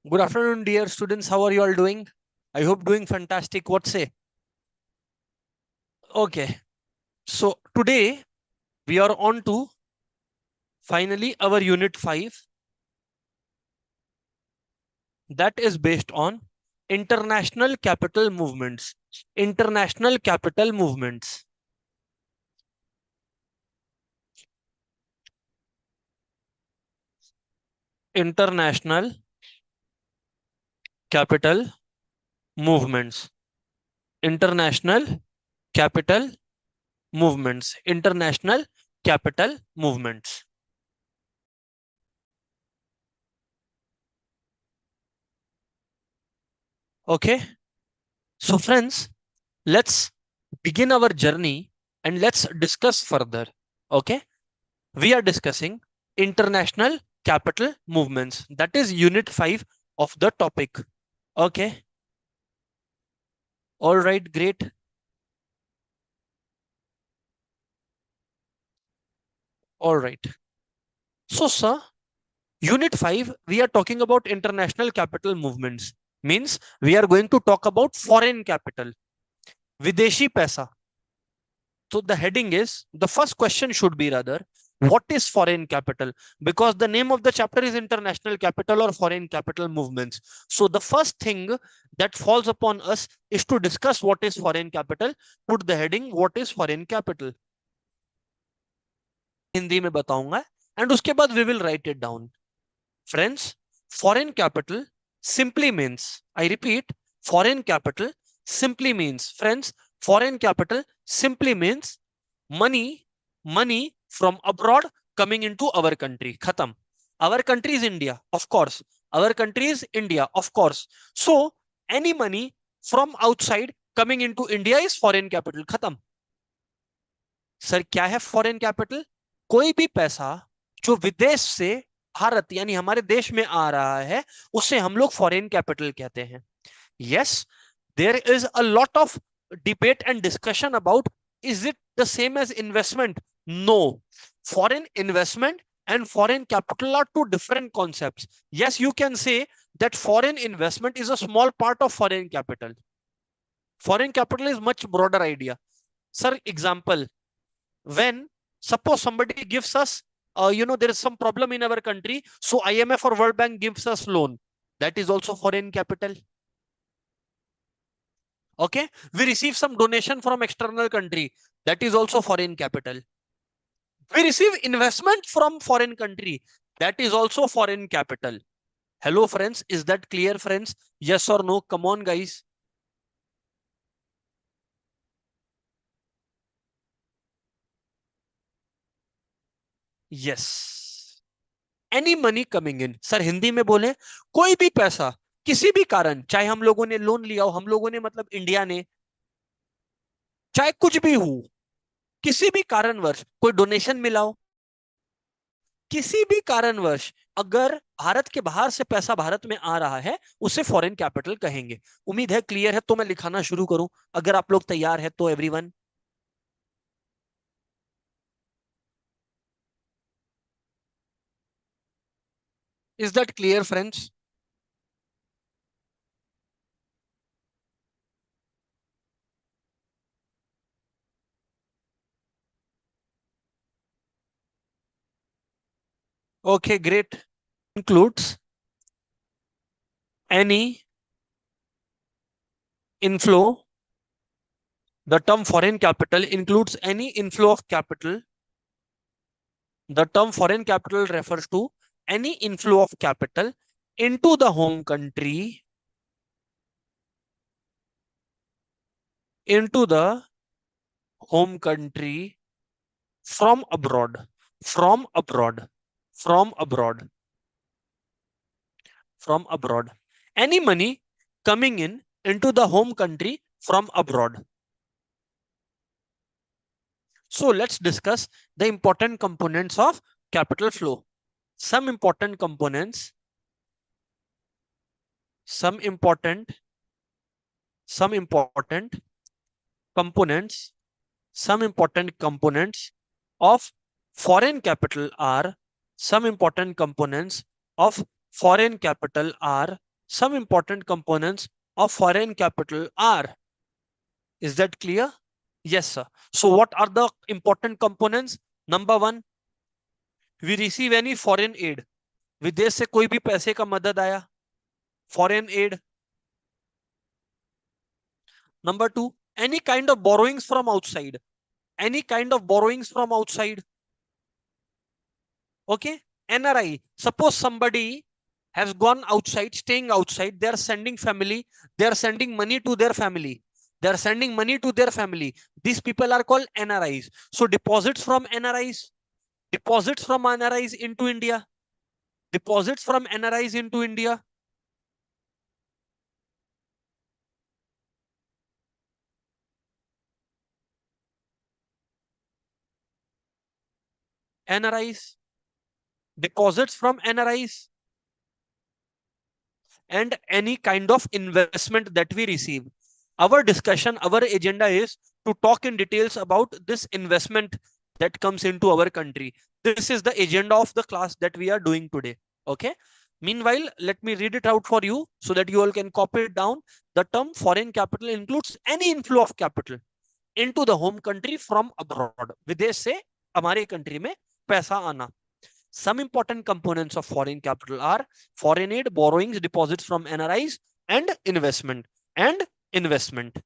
Good afternoon, dear students. How are you all doing? I hope doing fantastic. What say? Okay. So today we are on to finally our unit 5 that is based on international capital movements. International capital movements. International capital movements. International capital movements. International capital movements. Okay. So friends, let's begin our journey and let's discuss further. Okay. We are discussing international capital movements. That is unit 5 of the topic. Okay. All right. Great. All right. So, sir, unit 5, we are talking about international capital movements. Means we are going to talk about foreign capital. Videshi paisa. So the heading is, the first question should be rather, what is foreign capital? Because the name of the chapter is international capital or foreign capital movements. So the first thing that falls upon us is to discuss what is foreign capital. Put the heading, what is foreign capital? Hindi में बताऊंगा and उसके बाद we will write it down. Friends, foreign capital simply means, I repeat, foreign capital simply means, friends, foreign capital simply means money from abroad coming into our country. Khatam. Our country is India, of course. Our country is India, of course. So, any money from outside coming into India is foreign capital. Khatam. Sir क्या है foreign capital? कोई भी पैसा जो विदेश से भारत यानी हमारे देश में आ रहा है उसे हम लोग फॉरेन कैपिटल कहते हैं. Yes, there is a lot of debate and discussion about, is it the same as investment? No. Foreign investment and foreign capital are two different concepts. Yes, you can say that foreign investment is a small part of foreign capital. Foreign capital is much broader idea. Sir, example, when suppose somebody gives us there is some problem in our country, so IMF or World Bank gives us loan, that is also foreign capital. Okay, we receive some donation from external country, that is also foreign capital. We receive investment from foreign country, that is also foreign capital. Hello friends, is that clear friends? Yes or no? Come on guys. Yes. Any money coming in. Sir Hindi में बोले, कोई भी पैसा किसी भी कारण, चाहे हम लोगों ने लोन लिया हो, हम लोगों ने मतलब इंडिया ने, चाहे कुछ भी हो, किसी भी कारणवश कोई डोनेशन मिला हो, किसी भी कारणवश अगर भारत के बाहर से पैसा भारत में आ रहा है, उसे फॉरेन कैपिटल कहेंगे. उम्मीद है क्लियर है, तो मैं लिखाना शुरू करूं अगर आप लोग तैयार है तो. Everyone, is that clear friends? Okay great. Includes any inflow. The term foreign capital includes any inflow of capital. The term foreign capital refers to any inflow of capital into the home country, into the home country from abroad, from abroad, from abroad, from abroad. Any money coming in into the home country from abroad. So let's discuss the important components of capital flow. Some important components, some important components, some important components of foreign capital are, some important components of foreign capital are Some important components of foreign capital are. Is that clear? Yes, sir. So what are the important components? Number one, we receive any foreign aid. विदेश से कोई भी पैसे का मदद आया, foreign aid. Number two, any kind of borrowings from outside. Any kind of borrowings from outside. Okay. NRI. Suppose somebody has gone outside, staying outside. They are sending family. They are sending money to their family. They are sending money to their family. These people are called NRIs. So deposits from NRIs. Deposits from NRIs into India. Deposits from NRIs into India. NRIs. Deposits from NRIs. And any kind of investment that we receive. Our discussion, our agenda is to talk in details about this investment that comes into our country. This is the agenda of the class that we are doing today. Okay. Meanwhile, let me read it out for you so that you all can copy it down. The term foreign capital includes any inflow of capital into the home country from abroad. विदेश से हमारे country में पैसा आना. Some important components of foreign capital are foreign aid, borrowings, deposits from NRIs, and investment. And investment.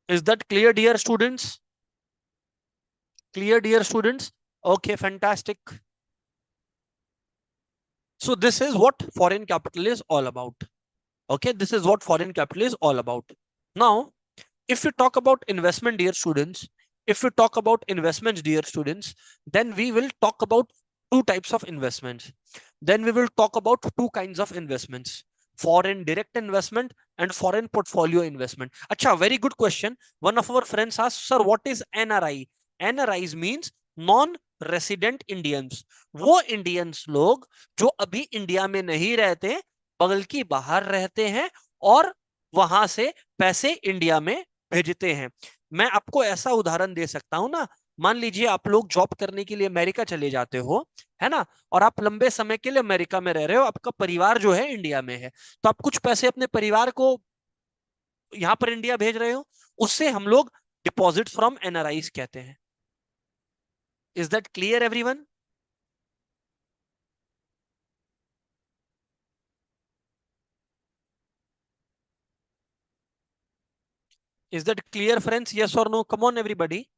Is that clear, dear students? Clear, dear students? Okay, fantastic. So this is what foreign capital is all about. Okay, this is what foreign capital is all about. Now, if we talk about investment, dear students, if we talk about investments, dear students, then we will talk about two types of investments. Then we will talk about two kinds of investments: foreign direct investment and foreign portfolio investment. Acha, very good question. One of our friends asked, sir, what is NRI? NRIs means non-resident Indians. वो Indians लोग जो अभी India में नहीं रहते, बगल की बाहर रहते हैं और वहां से पैसे इंडिया में भेजते हैं. मैं आपको ऐसा उदाहरण दे सकता हूं ना. मान लीजिए आप लोग जॉब करने के लिए अमेरिका चले जाते हो, है ना, और आप लंबे समय के लिए अमेरिका में रह रहे हो, आपका परिवार जो है इंडिया में है, तो आप कुछ पैसे अपने परिवार को यहाँ पर इंडिया भेज रहे हो, उससे हम लोग डिपॉजिट फ्रॉम एनआरआईज कहते हैं. Is that clear everyone? Is that clear, friends? Yes or no? Come on, everybody.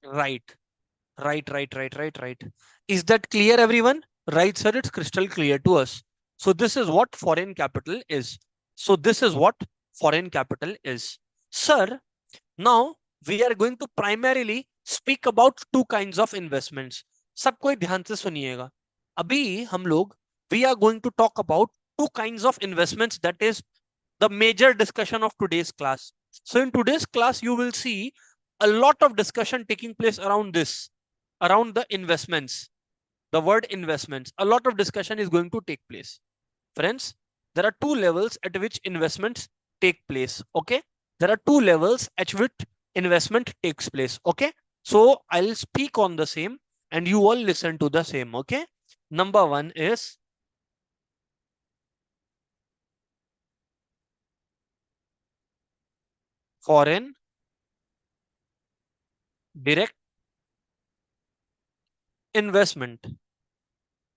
Right. Right. Is that clear, everyone? Right, sir. It's crystal clear to us. So this is what foreign capital is. So this is what foreign capital is. Sir, now we are going to primarily speak about two kinds of investments. सब कोई ध्यान से सुनिएगा. अभी हम लोग we are going to talk about two kinds of investments. That is the major discussion of today's class. So in today's class, you will see a lot of discussion taking place around this, around the investments, the word investments. A lot of discussion is going to take place. Friends, there are two levels at which investments take place. Okay. There are two levels at which investment takes place. Okay. So I'll speak on the same and you all listen to the same. Okay. Number one is foreign direct investment.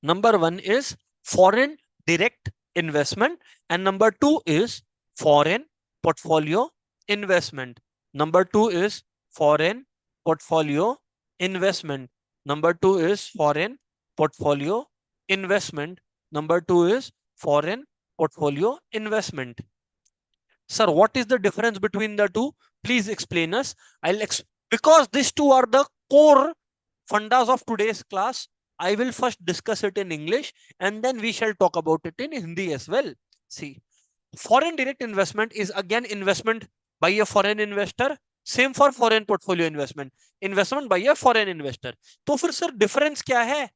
Number one is foreign direct investment and number two is foreign portfolio investment. Number two is foreign portfolio investment. Number two is foreign portfolio investment. Number two is foreign portfolio investment. Sir, what is the difference between the two? Please explain us. Because these two are the core fundas of today's class. I will first discuss it in English and then we shall talk about it in Hindi as well. See, foreign direct investment is again investment by a foreign investor. Same for foreign portfolio investment. Investment by a foreign investor. तो फिर sir difference क्या है?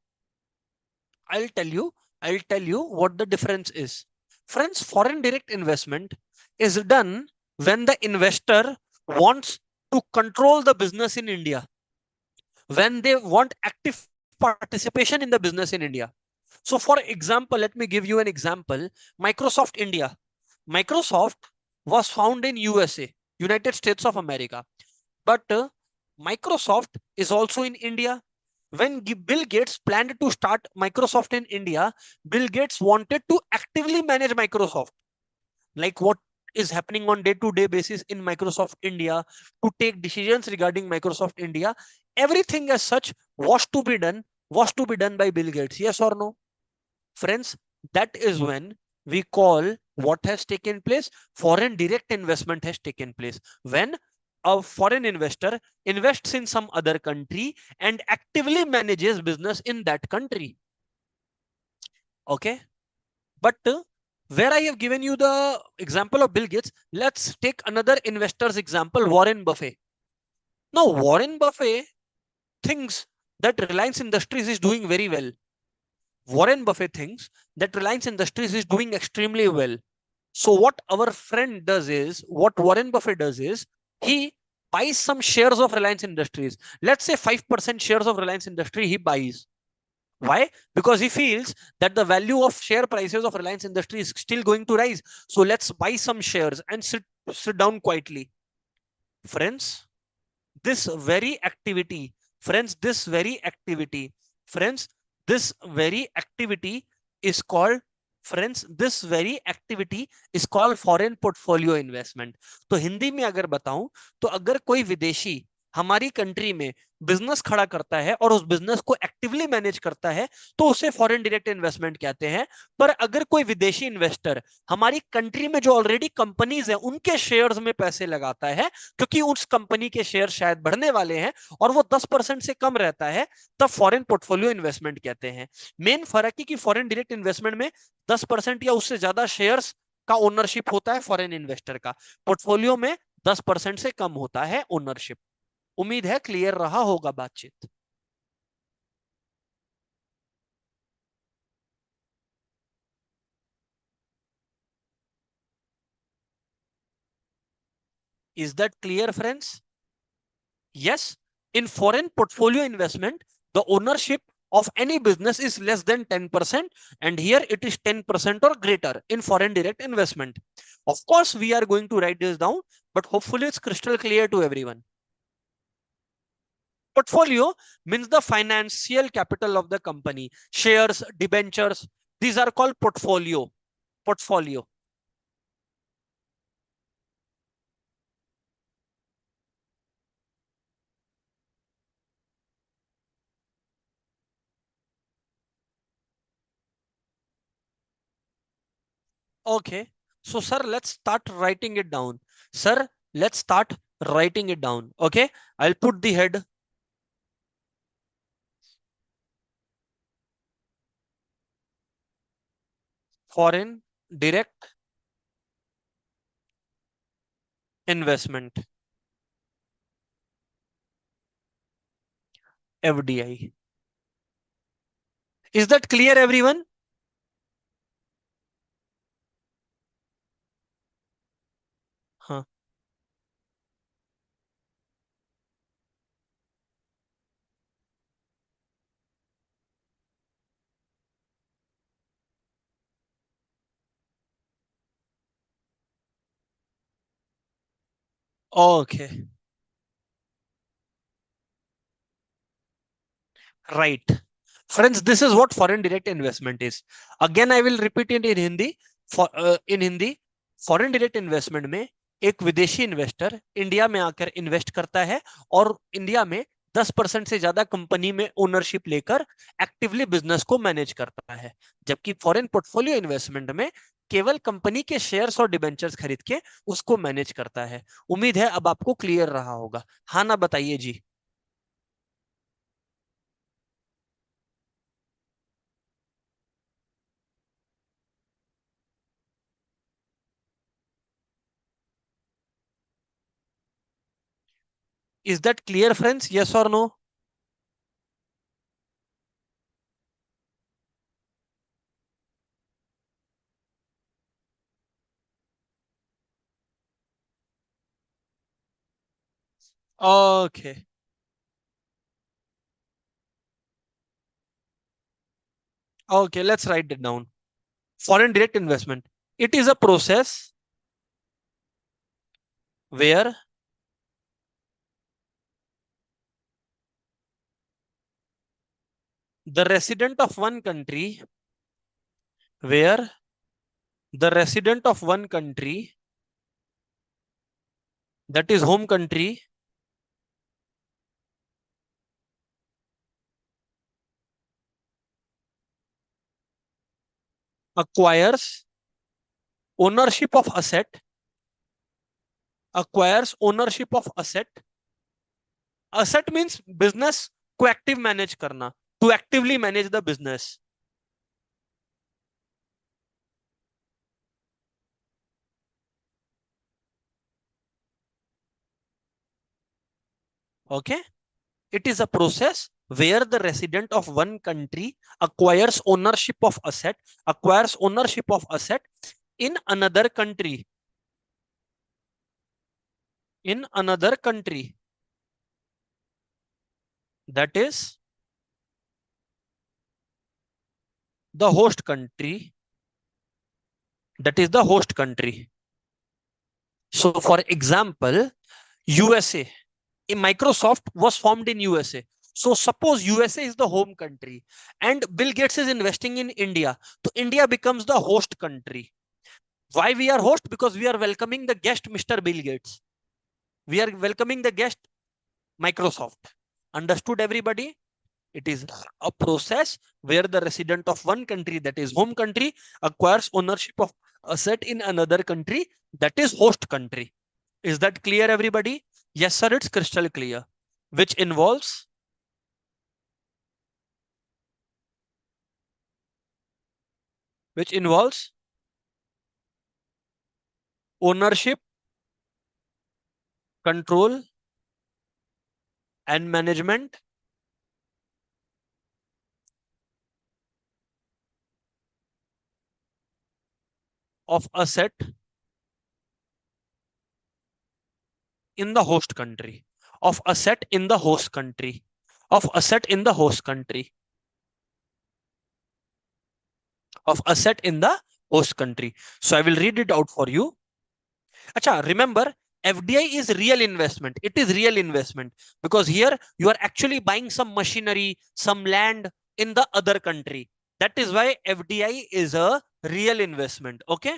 I'll tell you, I'll tell you what the difference is. Friends, foreign direct investment is done when the investor wants to control the business in India, when they want active participation in the business in India. So, for example, let me give you an example. Microsoft India. Microsoft was found in USA, United States of America. But Microsoft is also in India. When Bill Gates planned to start Microsoft in India, Bill Gates wanted to actively manage Microsoft, like what is happening on day-to-day basis in Microsoft India, to take decisions regarding Microsoft India. Everything as such was to be done by Bill Gates. Yes or no? Friends, that is when we call what has taken place, foreign direct investment has taken place. When a foreign investor invests in some other country and actively manages business in that country. Okay. But where I have given you the example of Bill Gates, let's take another investor's example, Warren Buffett. Now, Warren Buffett thinks that Reliance Industries is doing very well. Warren Buffett thinks that Reliance Industries is doing extremely well. So what Warren Buffett does is, he buys some shares of Reliance Industries. Let's say 5% shares of Reliance Industry he buys. Why? Because he feels that the value of share prices of Reliance Industry is still going to rise. So let's buy some shares and sit down quietly. Friends, this very activity, friends, this very activity, friends, this very activity is called, friends, this very activity is called foreign portfolio investment. तो हिंदी में अगर बताऊं, तो अगर कोई विदेशी हमारी country में बिजनेस खड़ा करता है और उस बिजनेस को एक्टिवली मैनेज करता है, तो उसे फॉरेन डायरेक्ट इन्वेस्टमेंट कहते हैं. पर अगर कोई विदेशी इन्वेस्टर हमारी कंट्री में जो ऑलरेडी कंपनीज है उनके शेयर्स में पैसे लगाता है, क्योंकि उस कंपनी के शेयर शायद बढ़ने वाले हैं और वो 10% से कम रहता है, तब फॉरेन पोर्टफोलियो इन्वेस्टमेंट कहते हैं. मेन फर्क है कि फॉरेन डायरेक्ट इन्वेस्टमेंट में 10% या उससे ज्यादा शेयर्स का ओनरशिप होता है फॉरेन इन्वेस्टर का. पोर्टफोलियो में 10% से कम होता है ओनरशिप. उम्मीद है क्लियर रहा होगा बातचीत. Is that clear friends? Yes, in foreign portfolio investment, the ownership of any business is less than 10%, and here it is 10% or greater in foreign direct investment. Of course, we are going to write this down, but hopefully it's crystal clear to everyone. Portfolio means the financial capital of the company, shares, debentures. These are called portfolio. Portfolio. Okay. So, sir, let's start writing it down. Sir, let's start writing it down. Okay. I'll put the head foreign direct investment, FDI. Is that clear, everyone? Huh. Okay. Right. Friends, this is what foreign direct investment is. Again, I will repeat it in Hindi. In Hindi, foreign direct investment में एक विदेशी investor India में आकर invest करता है और India में 10% से ज्यादा कंपनी में ओनरशिप लेकर एक्टिवली बिजनेस को मैनेज करता है. जबकि फॉरेन पोर्टफोलियो इन्वेस्टमेंट में केवल कंपनी के शेयर्स और डिबेंचर्स खरीद के उसको मैनेज करता है. उम्मीद है अब आपको क्लियर रहा होगा. हाँ ना बताइए जी. Is that clear friends? Yes और no? Okay. Okay, let's write it down. Foreign direct investment. It is a process where the resident of one country, where the resident of one country, that is home country, acquires ownership of asset, acquires ownership of asset. Asset means business को active manage करना, to actively manage the business. Okay. It is a process where the resident of one country acquires ownership of asset in another country, in another country. That is the host country. That is the host country. So, for example, USA. Microsoft was formed in USA. So suppose USA is the home country and Bill Gates is investing in India. So India becomes the host country. Why we are host? Because we are welcoming the guest, Mr. Bill Gates. We are welcoming the guest, Microsoft. Understood, everybody? It is a process where the resident of one country, that is home country, acquires ownership of asset in another country, that is host country. Is that clear, everybody? Yes, sir, it's crystal clear. Which involves which involves ownership, control, and management of asset in the host country, of asset in the host country, of asset in the host country, of asset in the host country. So I will read it out for you. Acha, remember, FDI is real investment. It is real investment because here you are actually buying some machinery, some land in the other country. That is why FDI is a real investment. Okay.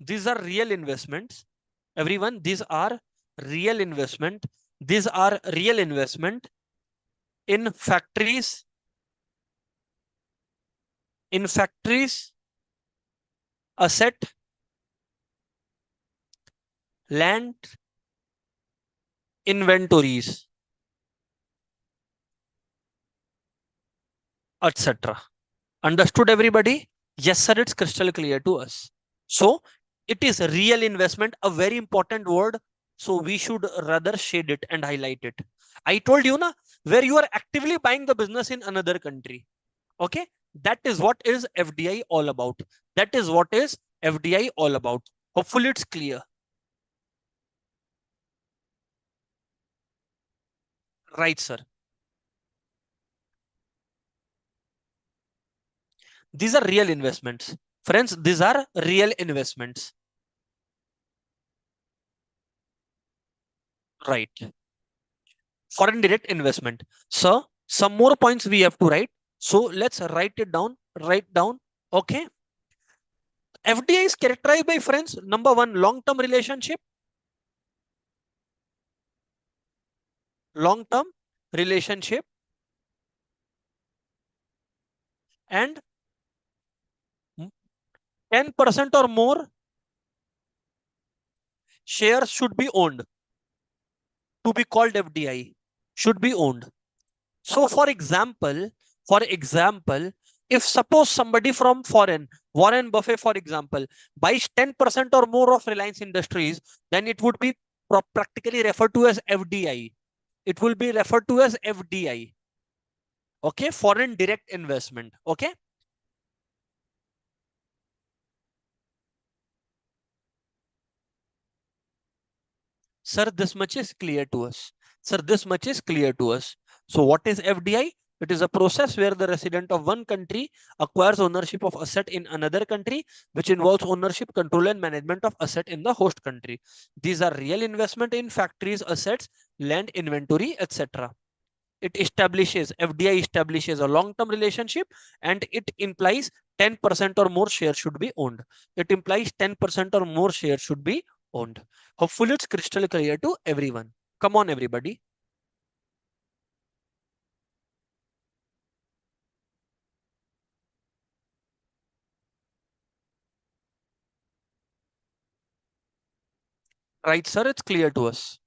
These are real investments. Everyone, these are real investment. These are real investment in factories, asset, land, inventories, etc. Understood, everybody? Yes, sir, it's crystal clear to us. So it is real investment, a very important word. So we should rather shade it and highlight it. I told you, na, where you are actively buying the business in another country. Okay. That is what is FDI all about. That is what is FDI all about. Hopefully it's clear. Right, sir. These are real investments. Friends, these are real investments. Right. Foreign direct investment. So some more points we have to write. So let's write it down. Write down. Okay. FDI is characterized by, friends, number one, long-term relationship. Long-term relationship and 10% or more shares should be owned to be called FDI. Should be owned. So for example, if suppose somebody from foreign, Warren Buffett, for example, buys 10% or more of Reliance Industries, then it would be practically referred to as FDI. It will be referred to as FDI. Okay, foreign direct investment. Okay. Sir, this much is clear to us. Sir, this much is clear to us. So what is FDI? It is a process where the resident of one country acquires ownership of asset in another country, which involves ownership, control, and management of asset in the host country. These are real investment in factories, assets, land, inventory, etc. It establishes, FDI establishes a long-term relationship, and it implies 10% or more shares should be owned. It implies 10% or more shares should be owned. Hopefully it's crystal clear to everyone. Come on, everybody. Right, sir, it's clear to us.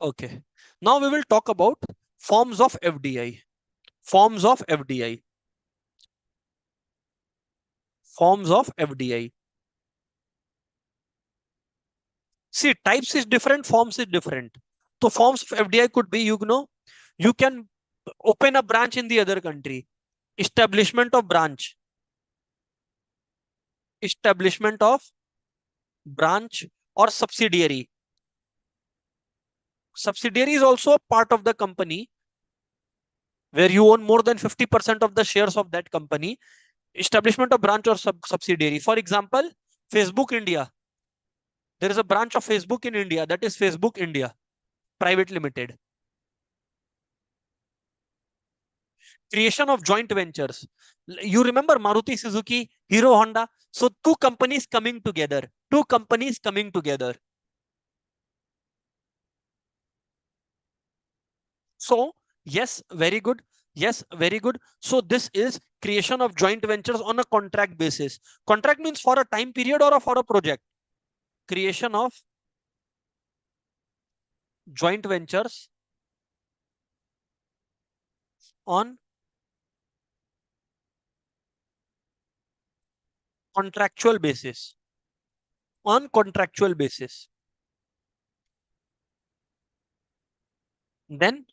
Okay. Now we will talk about forms of FDI. Forms of FDI. Forms of FDI. See, types is different, forms is different. So forms of FDI could be, you can open a branch in the other country. Establishment of branch. Establishment of branch or subsidiary. Subsidiary is also a part of the company where you own more than 50% of the shares of that company. Establishment of branch or subsidiary. For example, Facebook India. There is a branch of Facebook in India, that is Facebook India Private Limited. Creation of joint ventures. You remember Maruti Suzuki, Hero Honda? So two companies coming together. Two companies coming together. So, yes, very good. Yes, very good. So this is creation of joint ventures on a contract basis. Contract means for a time period or for a project. Creation of joint ventures on contractual basis. On contractual basis. Then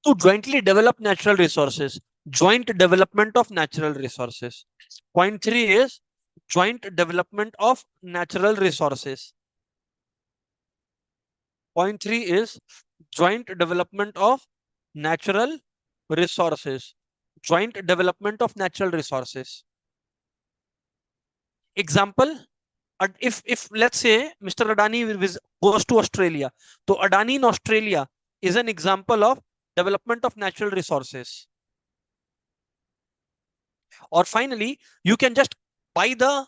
to jointly develop natural resources. Joint development of natural resources. Point three is joint development of natural resources. Point three is joint development of natural resources. Joint development of natural resources. Example, if let's say Mr. Adani goes to Australia, so Adani in Australia is an example of development of natural resources. Or finally, you can just buy the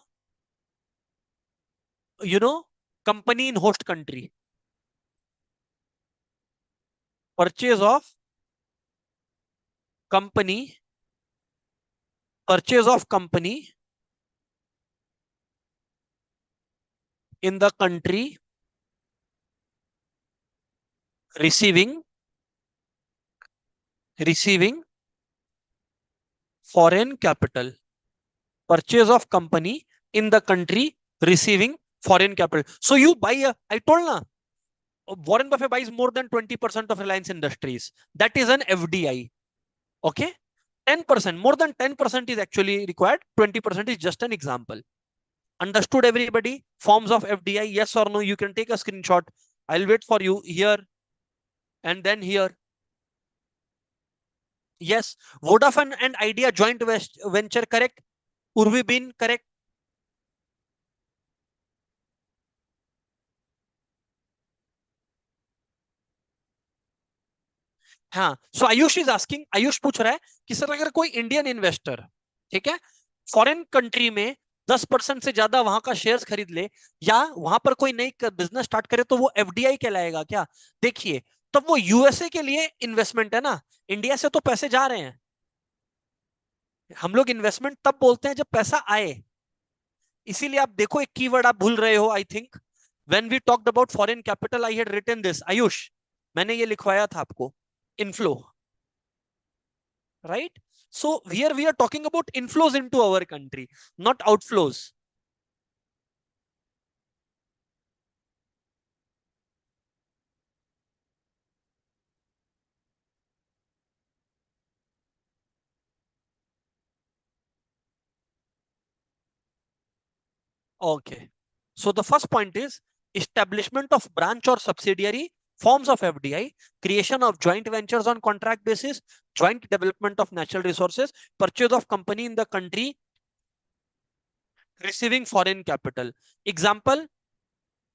you know company in host country. Purchase of company, purchase of company in the country receiving receiving foreign capital. Purchase of company in the country receiving foreign capital. So you buy I told na, Warren Buffett buys more than 20% of Reliance Industries. That is an FDI. Okay. 10%, more than 10% is actually required. 20% is just an example. Understood, everybody? Forms of FDI, yes or no? You can take a screenshot. I'll wait for you here and then here. Yes. Vodafone and Idea joint venture, correct? Urvi Bin, correct? हाँ, सो Ayush is asking, Ayush पूछ रहा है कि sir अगर कोई Indian investor, ठीक है, foreign country में 10% से ज्यादा वहां का शेयर्स खरीद ले या वहां पर कोई नई बिजनेस स्टार्ट करे तो वो एफडीआई कहलाएगा क्या? देखिए, तब वो यूएसए के लिए इन्वेस्टमेंट है ना, इंडिया से तो पैसे जा रहे हैं। हम लोग इन्वेस्टमेंट तब बोलते हैं जब पैसा आए। इसीलिए आप देखो एक कीवर्ड आप भूल रहे हो, I think when we talked about foreign capital I had written this, Ayush, मैंने ये लिखवाया था आपको, inflow, right? So here we are talking about inflows into our country, not outflows. Okay. So the first point is establishment of branch or subsidiary, forms of FDI, creation of joint ventures on contract basis, joint development of natural resources, purchase of company in the country receiving foreign capital. Example,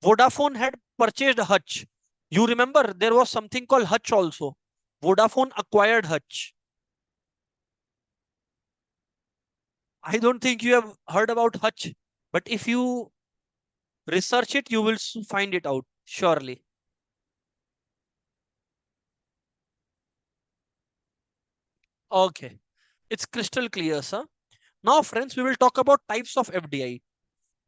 Vodafone had purchased Hutch. You remember there was something called Hutch also. Vodafone acquired Hutch. I don't think you have heard about Hutch, but if you research it, you will find it out surely. Okay, it's crystal clear, sir. Now, friends, we will talk about types of FDI.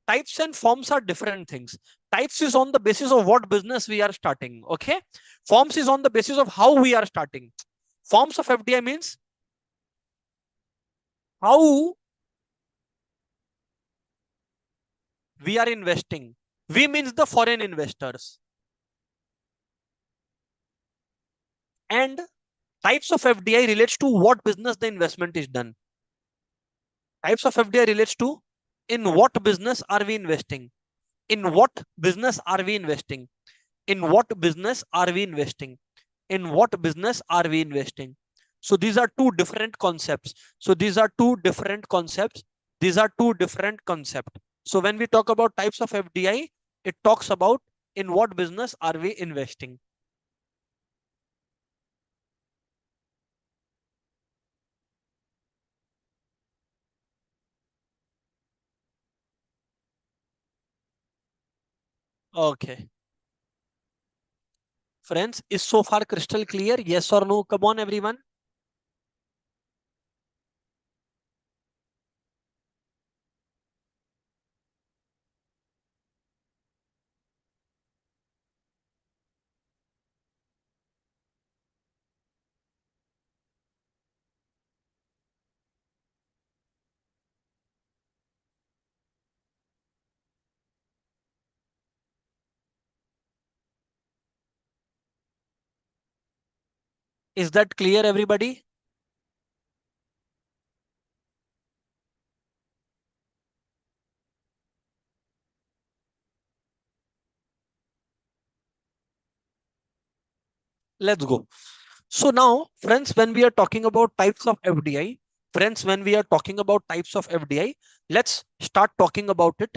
Types and forms are different things. Types is on the basis of what business we are starting. Okay, forms is on the basis of how we are starting. Forms of FDI means how we are investing. We means the foreign investors. And types of FDI relates to what business the investment is done. Types of FDI relates to in what business are we investing? In what business are we investing? In what business are we investing? In what business are we investing? So these are two different concepts. So these are two different concepts. These are two different concepts. So when we talk about types of FDI, it talks about in what business are we investing. Okay. Friends, is so far crystal clear? Yes or no? Come on, everyone. Is that clear, everybody? Let's go. So now, friends, when we are talking about types of FDI, friends, when we are talking about types of FDI, let's start talking about it.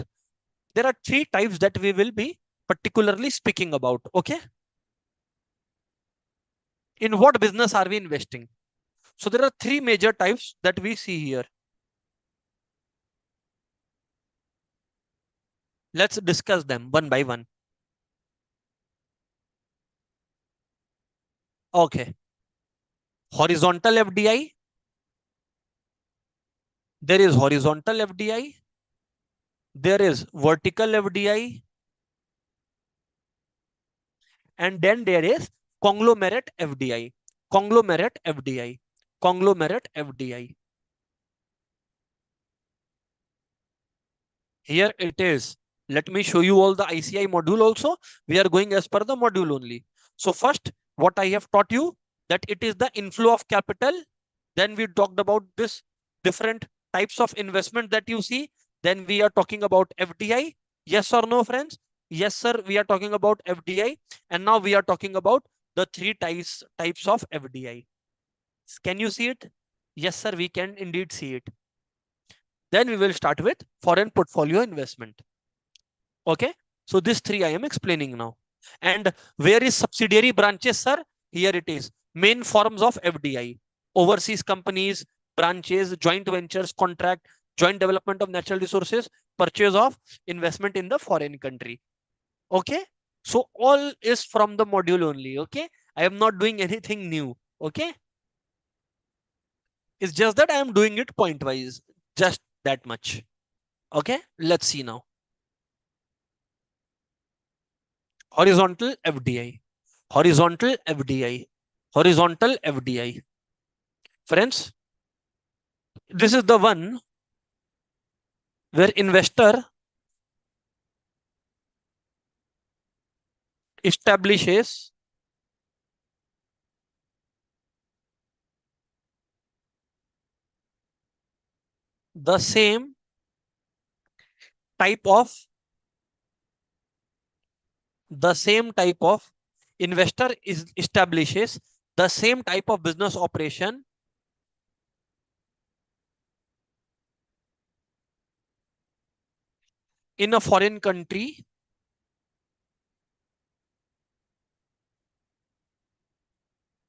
There are three types that we will be particularly speaking about. Okay. In what business are we investing? So there are three major types that we see here. Let's discuss them one by one. Okay. Horizontal FDI. There is horizontal FDI. There is vertical FDI. And then there is conglomerate FDI. Conglomerate FDI. Conglomerate FDI. Here it is. Let me show you all the ICAI module also. We are going as per the module only. So first, what I have taught you, that it is the inflow of capital. Then we talked about this different types of investment that you see. Then we are talking about FDI. Yes or no, friends? Yes, sir. We are talking about FDI. And now we are talking about the three types of FDI. Can you see it? Yes, sir. We can indeed see it. Then we will start with foreign portfolio investment. Okay. So this three I am explaining now. And where is subsidiary branches, sir? Here it is. Main forms of FDI. Overseas companies, branches, joint ventures, contract, joint development of natural resources, purchase of investment in the foreign country. Okay. So all is from the module only. Okay. I am not doing anything new. Okay. It's just that I am doing it point wise. Just that much. Okay. Let's see now. Horizontal FDI, horizontal FDI, horizontal FDI. Friends, this is the one where investor establishes the same type of the same type of investor is establishes the same type of business operation in a foreign country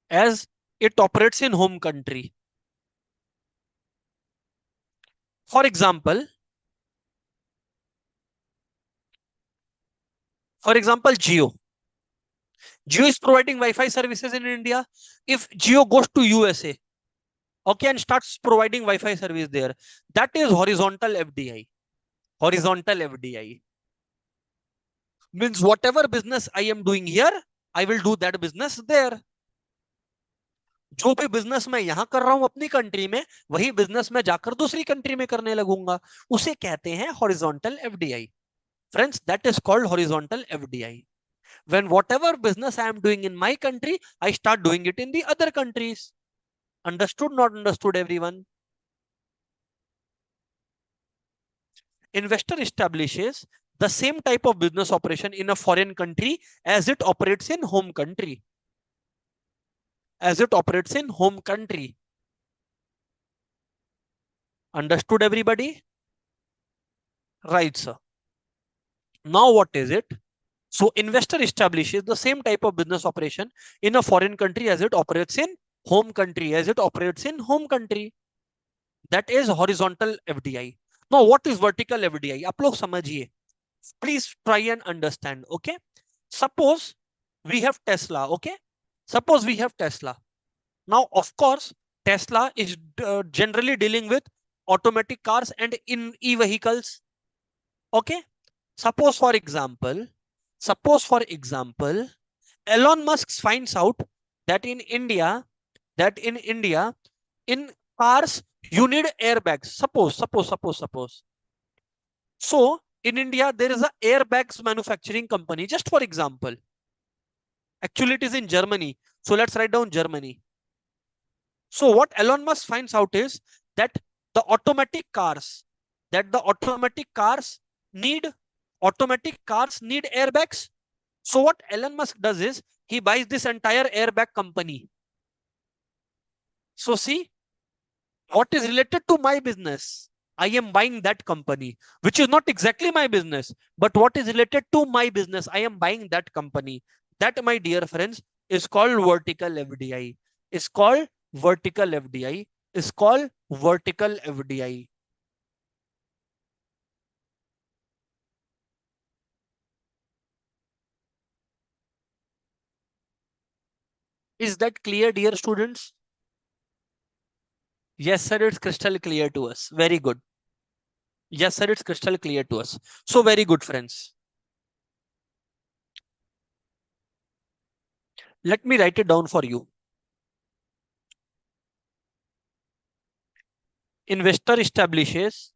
as it operates in home country. For example, Geo. Geo is providing Wi-Fi services in India. If Geo goes to USA, okay, and starts providing Wi-Fi service there, that is horizontal FDI. Horizontal FDI means whatever business I am doing here, I will do that business there. जो भी business मैं यहां कर रहा हूं अपनी country में, वही बिजनेस मैं जाकर दूसरी कंट्री में करने लगूंगा. उसे कहते हैं horizontal FDI. Friends, that is called horizontal FDI. When whatever business I am doing in my country, I start doing it in the other countries. Understood? Not understood, everyone? Investor establishes the same type of business operation in a foreign country as it operates in home country. As it operates in home country. Understood, everybody? Right, sir. Now what is it? So investor establishes the same type of business operation in a foreign country as it operates in home country. As it operates in home country. That is horizontal FDI. Now what is vertical FDI? आप लोग समझिए. Please try and understand. Okay. Suppose we have Tesla. Okay. Suppose we have Tesla. Now, of course, Tesla is generally dealing with automatic cars and in e-vehicles. Okay. Suppose for example, Elon Musk finds out that in India, in cars, you need airbags. Suppose. So in India, there is a airbags manufacturing company, just for example. Actually, it is in Germany. So let's write down Germany. So what Elon Musk finds out is that the automatic cars, need automatic cars need airbags. So what Elon Musk does is he buys this entire airbag company. So see, what is related to my business? I am buying that company, which is not exactly my business, but what is related to my business? I am buying that company. That, my dear friends, is called vertical FDI. Is called vertical FDI. Is called vertical FDI. Is that clear, dear students? Yes, sir, it's crystal clear to us. Very good. Yes, sir, it's crystal clear to us. So very good, friends. Let me write it down for you. Investor establishes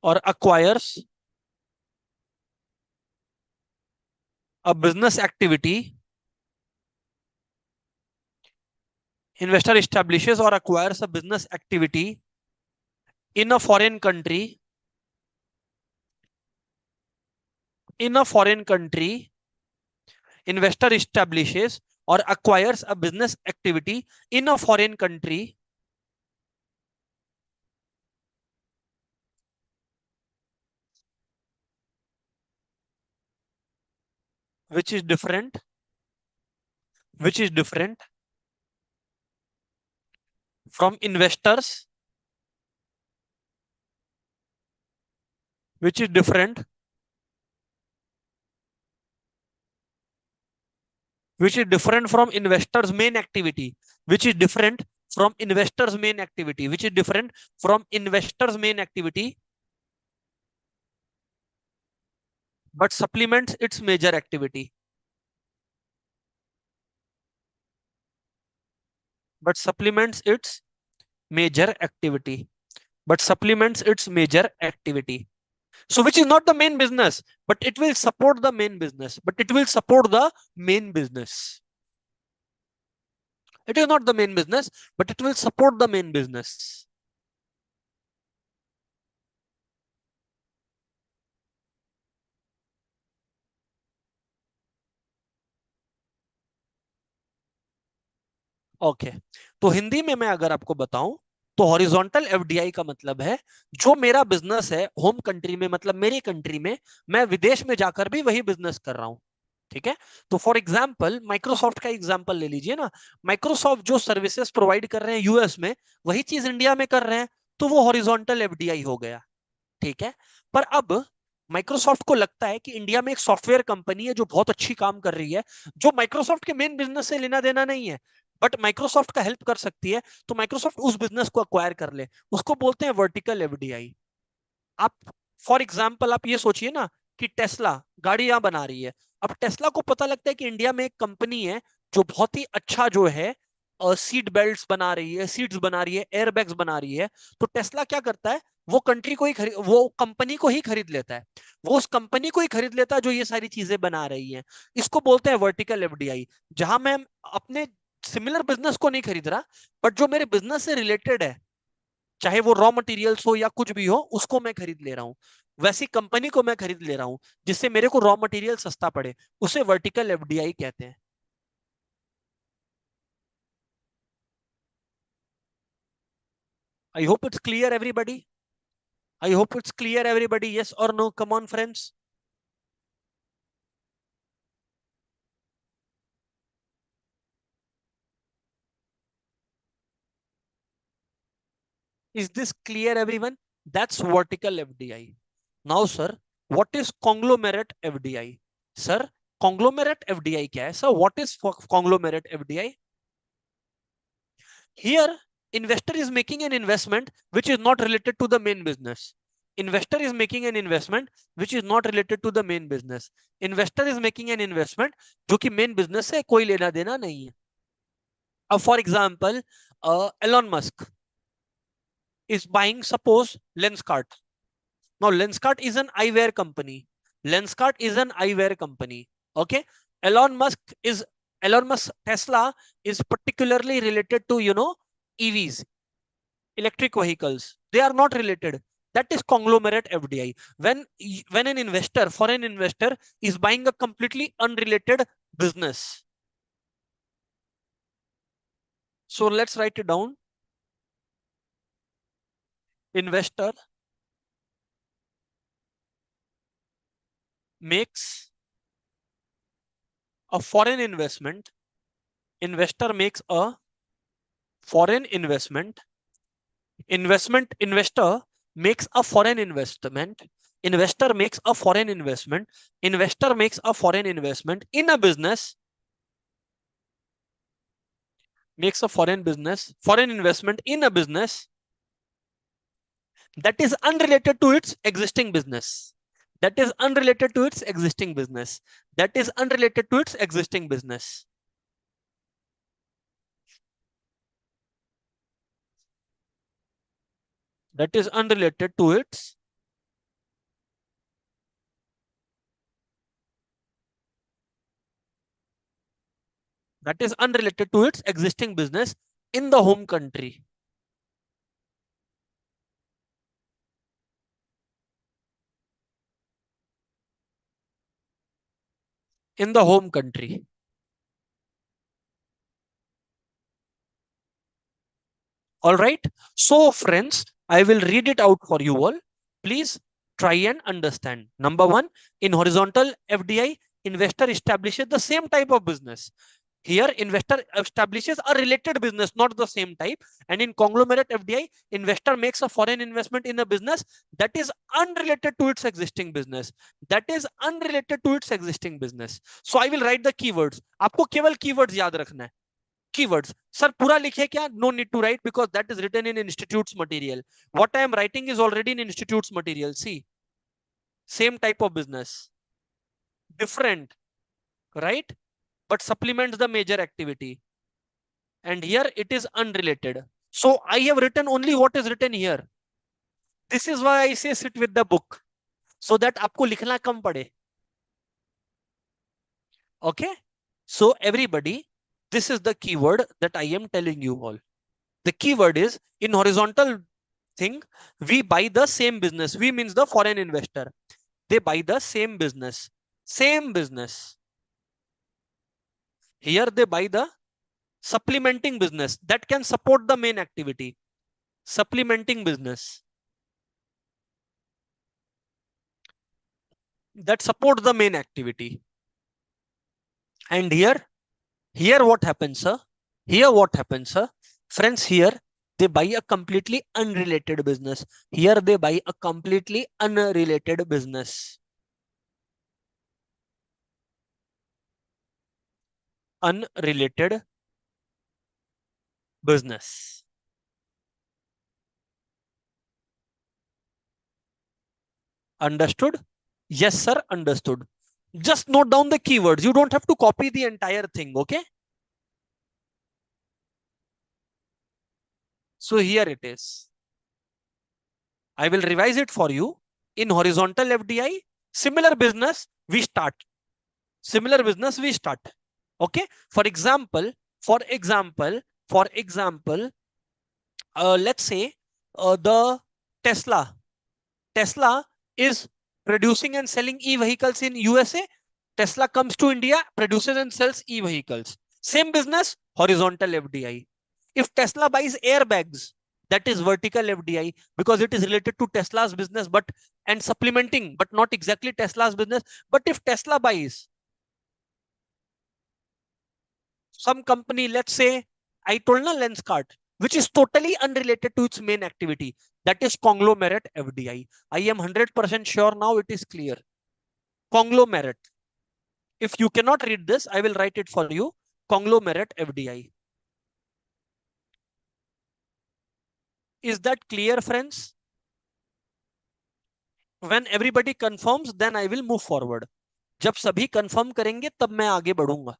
or acquires a business activity. Investor establishes or acquires a business activity in a foreign country. In a foreign country, investor establishes or acquires a business activity in a foreign country which is different from investors which is different from investors main activity which is different from investors main activity which is different from investors main activity but supplements its major activity but supplements its major activity but supplements its major activity. So which is not the main business, but it will support the main business. But it will support the main business. It is not the main business, but it will support the main business. Okay, तो हिंदी में मैं अगर आपको बताऊं तो horizontal FDI का मतलब है जो मेरा बिजनेस है होम कंट्री में, मतलब मेरी कंट्री में, मैं विदेश में जाकर भी वही बिजनेस कर रहा हूं। ठीक है, तो फॉर एग्जाम्पल माइक्रोसॉफ्ट का एग्जाम्पल ले लीजिए ना। माइक्रोसॉफ्ट जो सर्विसेज प्रोवाइड कर रहे हैं यूएस में, वही चीज इंडिया में कर रहे हैं, तो वो हॉरिजॉन्टल एफडीआई हो गया। ठीक है, पर अब माइक्रोसॉफ्ट को लगता है कि इंडिया में एक सॉफ्टवेयर कंपनी है जो बहुत अच्छी काम कर रही है, जो माइक्रोसॉफ्ट के मेन बिजनेस से लेना देना नहीं है, बट माइक्रोसॉफ्ट का हेल्प कर सकती है, तो माइक्रोसॉफ्ट उस बिजनेस को अक्वायर कर ले। उसको बोलते हैं वर्टिकल एफडीआई। आप फॉर एग्जाम्पल आप ये सोचिए ना कि टेस्ला गाड़ियां बना रही है। अब टेस्ला को पता लगता है कि इंडिया में एक कंपनी है जो बहुत ही अच्छा जो है सीट बेल्ट्स बना रही है, सीट्स बना रही है, एयरबैग्स बना रही है। तो टेस्ला क्या करता है, वो कंट्री को ही खरीद, वो कंपनी को ही खरीद लेता है। वो उस कंपनी को ही खरीद लेता है जो ये सारी चीजें बना रही है। इसको बोलते हैं वर्टिकल एफडीआई। जहां मैं अपने सिमिलर बिजनेस को नहीं खरीद रहा, बट जो मेरे बिजनेस से रिलेटेड है, चाहे वो रॉ मटेरियल्स हो या कुछ भी हो, उसको मैं खरीद ले रहा हूँ। वैसी कंपनी को मैं खरीद ले रहा हूँ जिससे मेरे को रॉ मटेरियल सस्ता पड़े। उसे वर्टिकल एफडीआई कहते हैं। I hope it's clear everybody. I hope it's clear everybody, yes और no, come on friends. Is this clear everyone? That's vertical FDI. Now sir, what is conglomerate FDI? Sir, conglomerate FDI क्या है? Sir, what is conglomerate FDI? Here, investor is making an investment which is not related to the main business. Investor is making an investment which is not related to the main business. Investor is making an investment जो कि main business से कोई लेना देना नहीं है. अब for example, Elon Musk is buying, suppose, Lenskart. Now, Lenskart is an eyewear company. Lenskart is an eyewear company. Okay. Elon Musk is Elon Musk Tesla is particularly related to EVs, electric vehicles. They are not related. That is conglomerate FDI. When an investor, foreign investor, is buying a completely unrelated business. So let's write it down. Investor makes a foreign investment. Investor makes a foreign investment. Investor makes a foreign investment. Investor makes a foreign investment. Investor makes a foreign investment in a business. Makes a foreign investment in a business that is unrelated to its existing business. That is unrelated to its existing business. That is unrelated to its existing business. That is unrelated to its existing business in the home country. In the home country. All right. So, friends, I will read it out for you all. Please try and understand. Number one, in horizontal FDI, investor establishes the same type of business. Here, investor establishes a related business, not the same type. And in conglomerate FDI, investor makes a foreign investment in a business that is unrelated to its existing business. That is unrelated to its existing business. So I will write the keywords. आपको केवल keywords याद रखना है. Keywords. Sir, पूरा लिखे क्या? No need to write because that is written in institute's material. What I am writing is already in institute's material. See, same type of business, different, right? But supplements the major activity. And here it is unrelated. So I have written only what is written here. This is why I say sit with the book. so that आपको लिखना कम पड़े. Okay, so everybody, this is the keyword that I am telling you all. The keyword is in horizontal thing, we buy the same business. We means the foreign investor. They buy the same business. Same business. Here they buy the supplementing business that can support the main activity. Supplementing business that support the main activity. And here what happens, sir? Here what happens, sir? Friends, here they buy a completely unrelated business. Here they buy a completely unrelated business. Unrelated business. Understood? Yes, sir, understood. Just note down the keywords. You don't have to copy the entire thing, okay? So here it is. I will revise it for you. In horizontal FDI, similar business, we start. Similar business, we start. Okay. For example, for example, for example, let's say the Tesla. Tesla is producing and selling e-vehicles in USA. Tesla comes to India, produces and sells e-vehicles. Same business, horizontal FDI. If Tesla buys airbags, that is vertical FDI because it is related to Tesla's business, but and supplementing, but not exactly Tesla's business. But if Tesla buys some company, let's say I told na Lenskart, which is totally unrelated to its main activity, that is conglomerate FDI. I am 100% sure now it is clear. Conglomerate. If you cannot read this, I will write it for you. Conglomerate FDI. Is that clear, friends? When everybody confirms, then I will move forward. जब सभी confirm करेंगे तब मैं आगे बढ़ूंगा.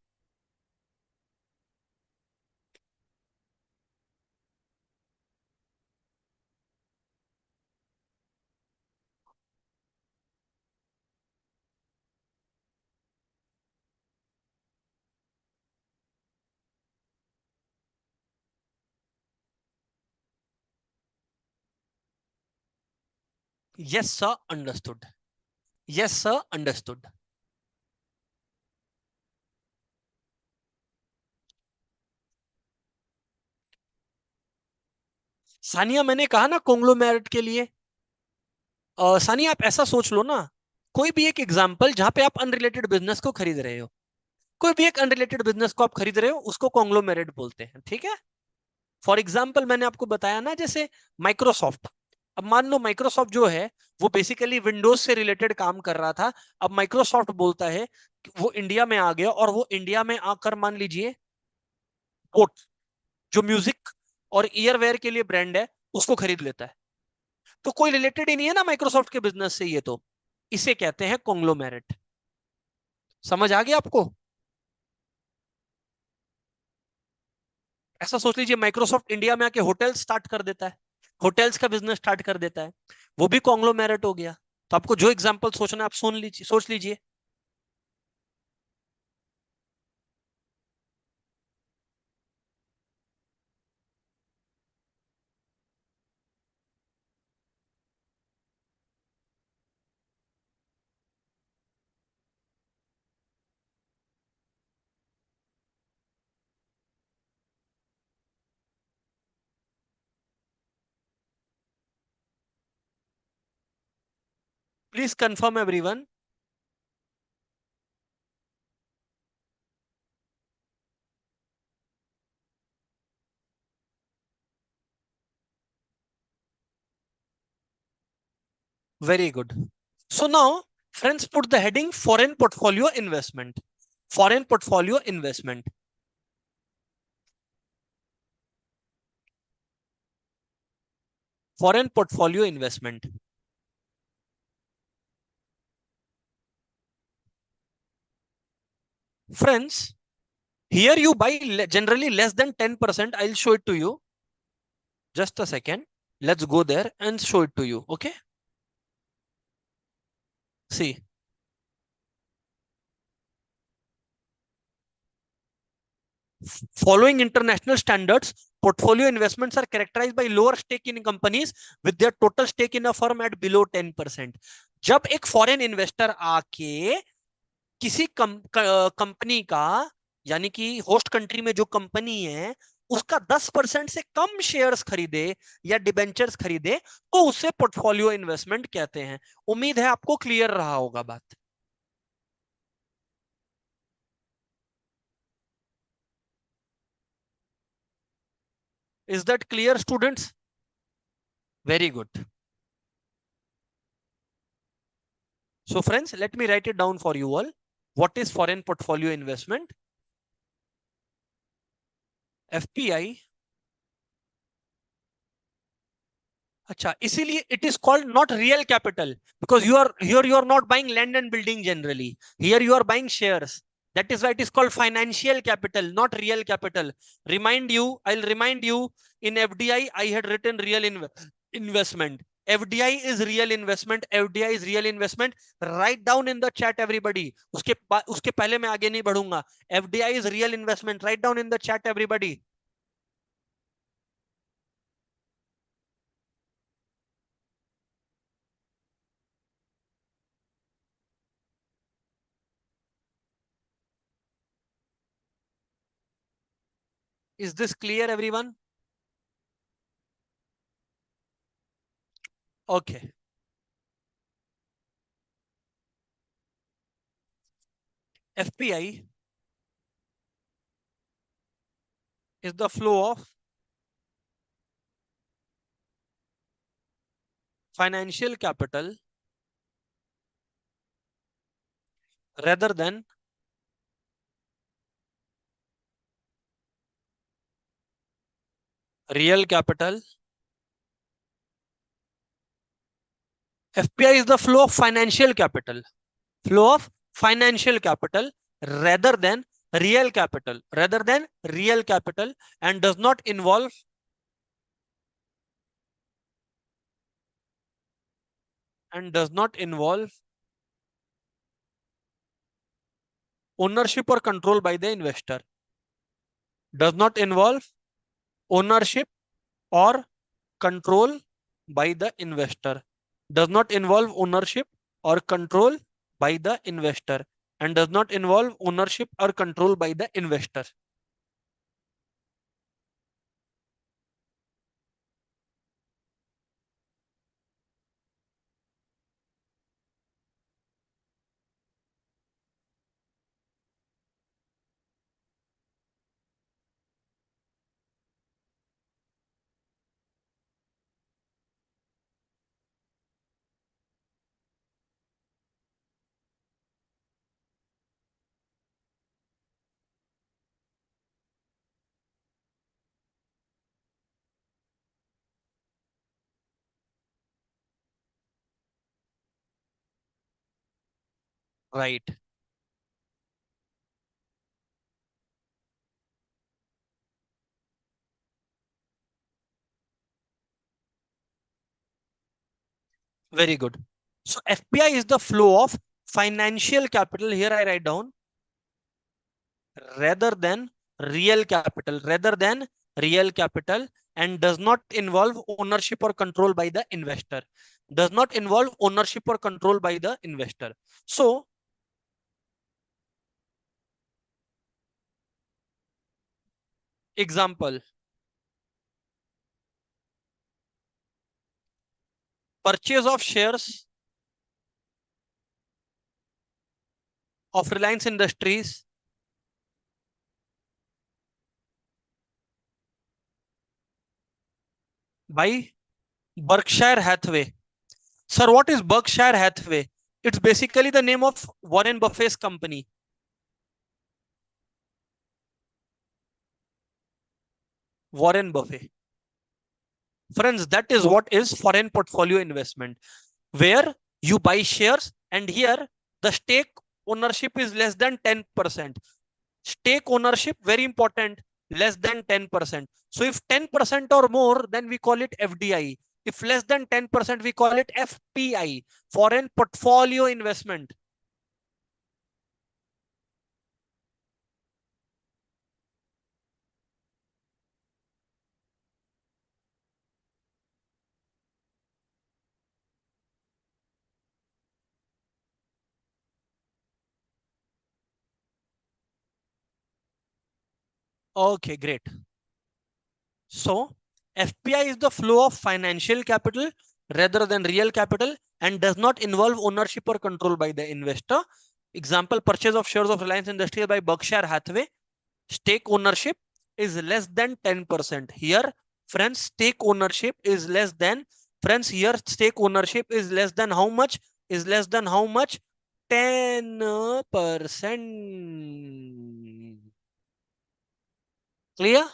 Yes, sir, understood. Yes, sir, understood. Sania, मैंने कहा ना conglomerate के लिए. सानिया, आप ऐसा सोच लो ना, कोई भी एक एग्जांपल जहां पे आप अनरिलेटेड बिजनेस को खरीद रहे हो. कोई भी एक अनरिलेटेड बिजनेस को आप खरीद रहे हो, उसको कॉन्ग्लोमेरेट बोलते हैं. ठीक है. फॉर एग्जाम्पल मैंने आपको बताया ना, जैसे माइक्रोसॉफ्ट. अब मान लो माइक्रोसॉफ्ट जो है वो बेसिकली विंडोज से रिलेटेड काम कर रहा था. अब माइक्रोसॉफ्ट बोलता है कि वो इंडिया में आ गया और वो इंडिया में आकर मान लीजिए बोट, जो म्यूजिक और ईयरवेयर के लिए ब्रांड है, उसको खरीद लेता है. तो कोई रिलेटेड ही नहीं है ना माइक्रोसॉफ्ट के बिजनेस से. ये तो इसे कहते हैं कॉन्ग्लोमेरेट. समझ आ गया आपको? ऐसा सोच लीजिए माइक्रोसॉफ्ट इंडिया में आके होटल स्टार्ट कर देता है, होटल्स का बिजनेस स्टार्ट कर देता है, वो भी कॉन्ग्लोमेरेट हो गया. तो आपको जो एग्जांपल सोचना है आप सुन लीजिए, सोच लीजिए. Please confirm everyone. Very good. So now, friends, put the heading foreign portfolio investment. Foreign portfolio investment. Foreign portfolio investment. Friends, here you buy generally less than 10%. I'll show it to you. Just a second. Let's go there and show it to you. Okay. See, following international standards, portfolio investments are characterized by lower stake in companies with their total stake in a firm at below 10%. जब एक foreign investor आके किसी company का, यानी कि host country में जो company है उसका 10% से कम शेयर्स खरीदे या डिबेंचर्स खरीदे, तो उसे पोर्टफोलियो इन्वेस्टमेंट कहते हैं। उम्मीद है आपको क्लियर रहा होगा बात। Is that clear students? Very good. So friends, let me write it down for you all. What is foreign portfolio investment? FPI. अच्छा, इसीलिए it is called not real capital, because you are here, you are not buying land and building generally. Here you are buying shares. That is why it is called financial capital, not real capital. I'll remind you, in FDI, I had written real investment. FDI is real investment. FDI is real investment. Write down in the chat, everybody. उसके पहले मैं आगे नहीं बढ़ूंगा. FDI is real investment. Write down in the chat, everybody. Is this clear, everyone? Okay. FPI is the flow of financial capital rather than real capital. FPI is the flow of financial capital. Flow of financial capital rather than real capital. Rather than real capital, and does not involve ownership or control by the investor. Does not involve ownership or control by the investor. Does not involve ownership or control by the investor, and does not involve ownership or control by the investor. Right. Very good. So FPI is the flow of financial capital. Here I write down rather than rather than real capital, and does not involve ownership or control by the investor. Does not involve ownership or control by the investor. So, example, purchase of shares of Reliance Industries by Berkshire Hathaway. Sir, what is Berkshire Hathaway? It's basically the name of Warren Buffett's company. Warren Buffett. Friends, that is what is foreign portfolio investment, where you buy shares, and here the stake ownership is less than 10%. Stake ownership, very important, less than 10%. So if 10% or more, then we call it FDI. If less than 10%, we call it FPI, foreign portfolio investment. Okay, great. So FPI is the flow of financial capital rather than real capital and does not involve ownership or control by the investor. Example, purchase of shares of Reliance Industries by Berkshire Hathaway. Stake ownership is less than 10%. Here, friends, stake ownership is less than, friends, here stake ownership is less than how much? Is less than how much? 10%. Clear?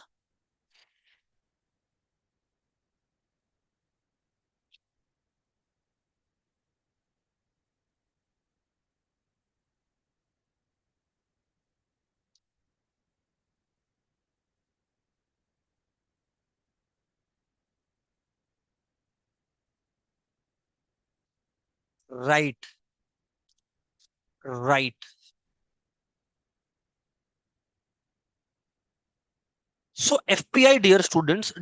Right, right. So FPI, dear students,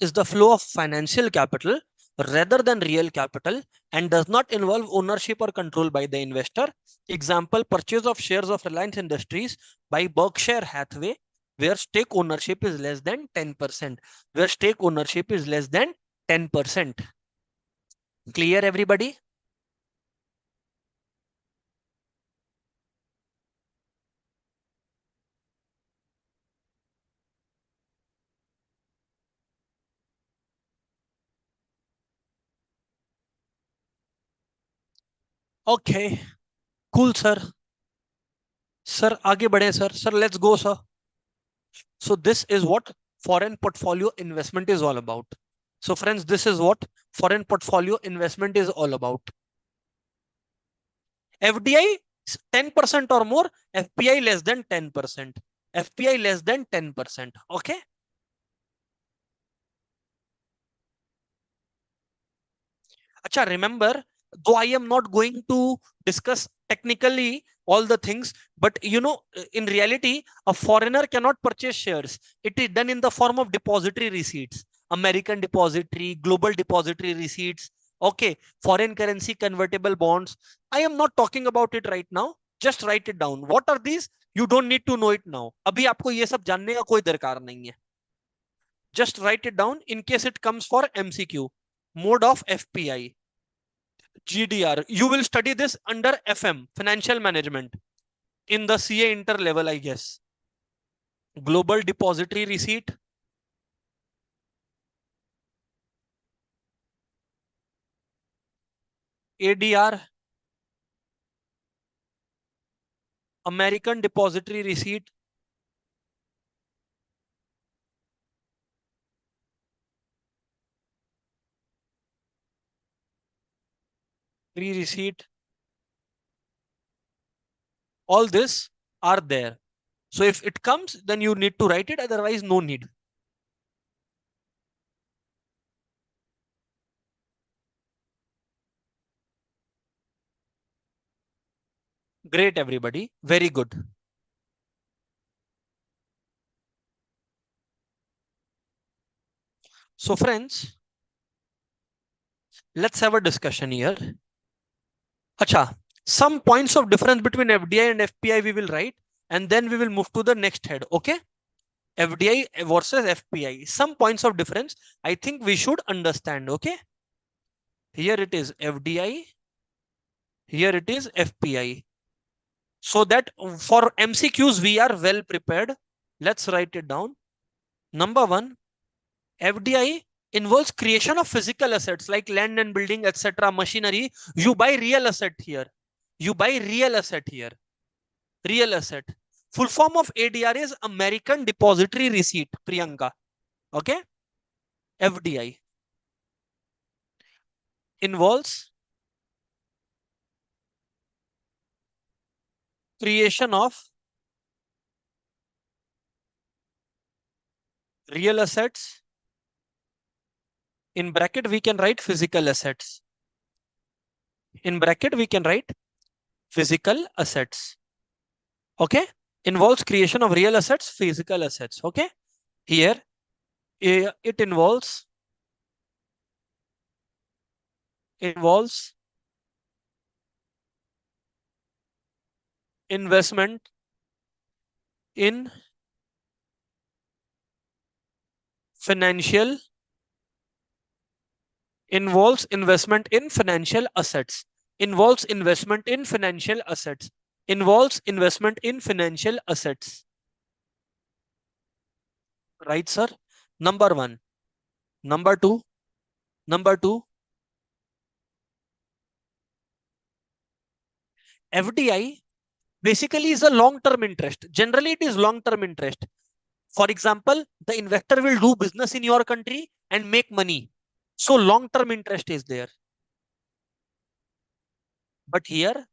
is the flow of financial capital rather than real capital and does not involve ownership or control by the investor. Example, purchase of shares of Reliance Industries by Berkshire Hathaway, where stake ownership is less than 10%. Where stake ownership is less than 10%. Clear, everybody? Okay, cool, sir. Sir, आगे बढ़े, sir. Sir, let's go, sir. So this is what foreign portfolio investment is all about. So friends, this is what foreign portfolio investment is all about. FDI 10% or more, FPI less than 10%. FPI less than 10%. Okay. Acha, remember, though I am not going to discuss technically all the things, but in reality, a foreigner cannot purchase shares. It is done in the form of depository receipts, American depository, global depository receipts, okay, foreign currency convertible bonds. I am not talking about it right now. Just write it down. What are these? You don't need to know it now. अभी आपको ये सब जानने का कोई दरकार नहीं है. Just write it down in case it comes for MCQ. Mode of FPI. GDR. You will study this under FM, Financial Management, in the CA inter level, I guess. Global Depository Receipt, ADR, American Depository Receipt, receipt, all this are there. So if it comes, then you need to write it, otherwise no need. Great, everybody. Very good. So friends, let's have a discussion here. Acha, some points of difference between FDI and FPI we will write, and then we will move to the next head. Okay. FDI versus FPI. Some points of difference I think we should understand. Okay. Here it is FDI. Here it is FPI. So that for MCQs we are well prepared. Let's write it down. Number one, FDI involves creation of physical assets like land and building, etc., machinery. You buy real asset here. You buy real asset here. Real asset. Full form of ADR is American Depository Receipt, Priyanka. Okay. FDI involves creation of real assets In bracket, we can write physical assets. In bracket, we can write physical assets. Okay. Involves creation of real assets, physical assets. Okay. Here, it involves investment in financial involves investment in financial assets involves investment in financial assets involves investment in financial assets. Right, sir? Number one. Number two. Number two. FDI basically is a long term interest. Generally it is long term interest. For example, the investor will do business in your country and make money, so long term interest is there. But here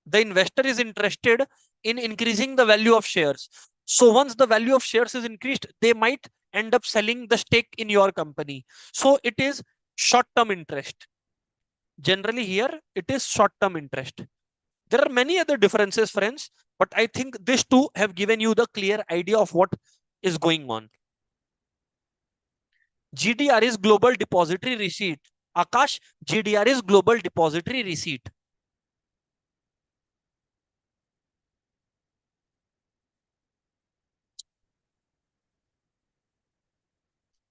the investor is interested in increasing the value of shares. So once the value of shares is increased, they might end up selling the stake in your company. So it is short term interest. Generally, here it is short term interest. There are many other differences, friends, but I think these two have given you the clear idea of what is going on. GDR is Global Depository Receipt. Akash, GDR is Global Depository Receipt.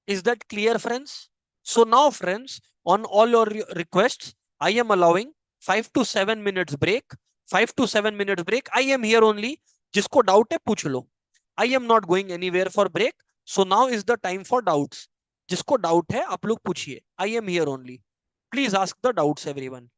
Is that clear, friends? So now, friends, on all your requests, I am allowing 5 to 7 minutes break. 5 to 7 minutes break. I am here only. जिसको doubt है पूछ लो. I am not going anywhere for break. So now is the time for doubts. जिसको doubt है आप लोग पूछिए. I am here only. Please ask the doubts, everyone.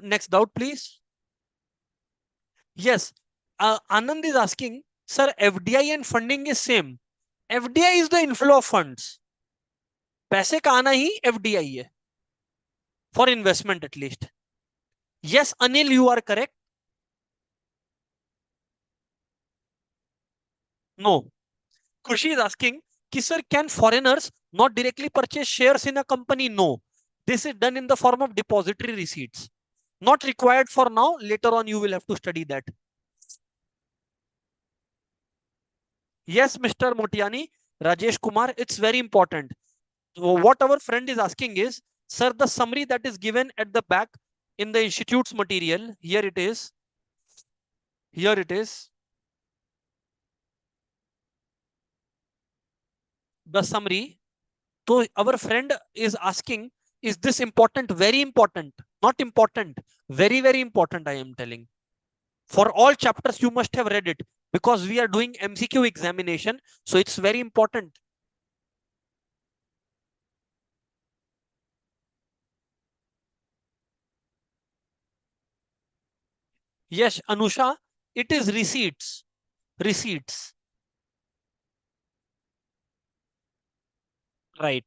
Next doubt, please. Yes. Anand is asking, sir, FDI and funding is same. FDI is the inflow of funds. पैसे का आना ही FDI है. For investment at least. Yes, Anil, you are correct. No. Khushi is asking, sir, can foreigners not directly purchase shares in a company? No. This is done in the form of depository receipts. Not required for now. Later on, you will have to study that. Yes, Mr. Motiani, Rajesh Kumar, it's very important. So what our friend is asking is, sir, the summary that is given at the back in the institute's material, here it is. Here it is. The summary. So our friend is asking, is this important? Very important. Not important. Very, very important, I am telling. For all chapters, you must have read it because we are doing MCQ examination. So it's very important. Yes, Anusha, it is receipts. Receipts. Right.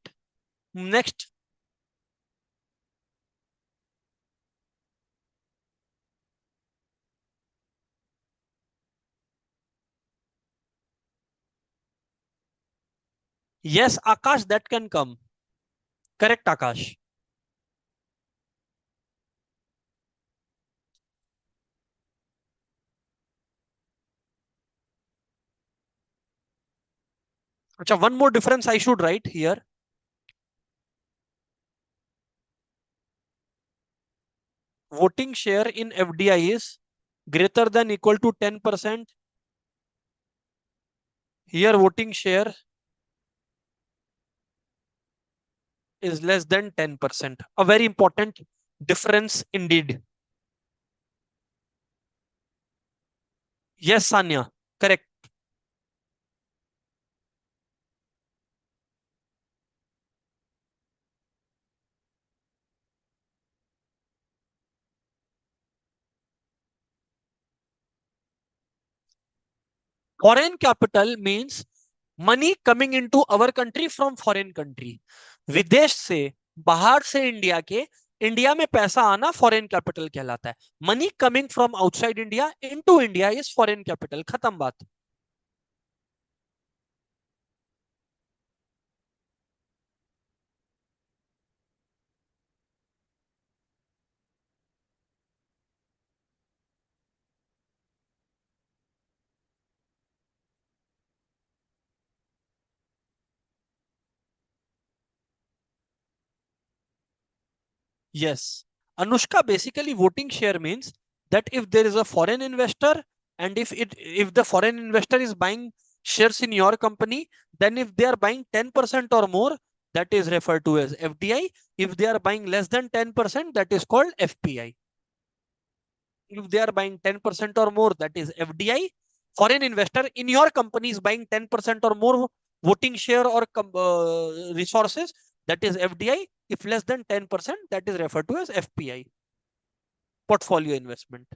Next. Yes, Akash, that can come. Correct, Akash. Achha, one more difference I should write here. Voting share in FDI is greater than equal to 10%. Here voting share is less than 10%. A very important difference indeed. Yes, Sanya, correct. Foreign capital means money coming into our country from foreign country. विदेश से, बाहर से India के, India में पैसा आना foreign capital कहलाता है. Money coming from outside India into India is foreign capital. खत्म बात. Yes. Anushka, basically voting share means that if there is a foreign investor and if the foreign investor is buying shares in your company, then if they are buying 10% or more, that is referred to as FDI. If they are buying less than 10%, that is called FPI. If they are buying 10% or more, that is FDI. Foreign investor in your company is buying 10% or more voting share or resources, that is FDI. If less than 10%, that is referred to as FPI, portfolio investment.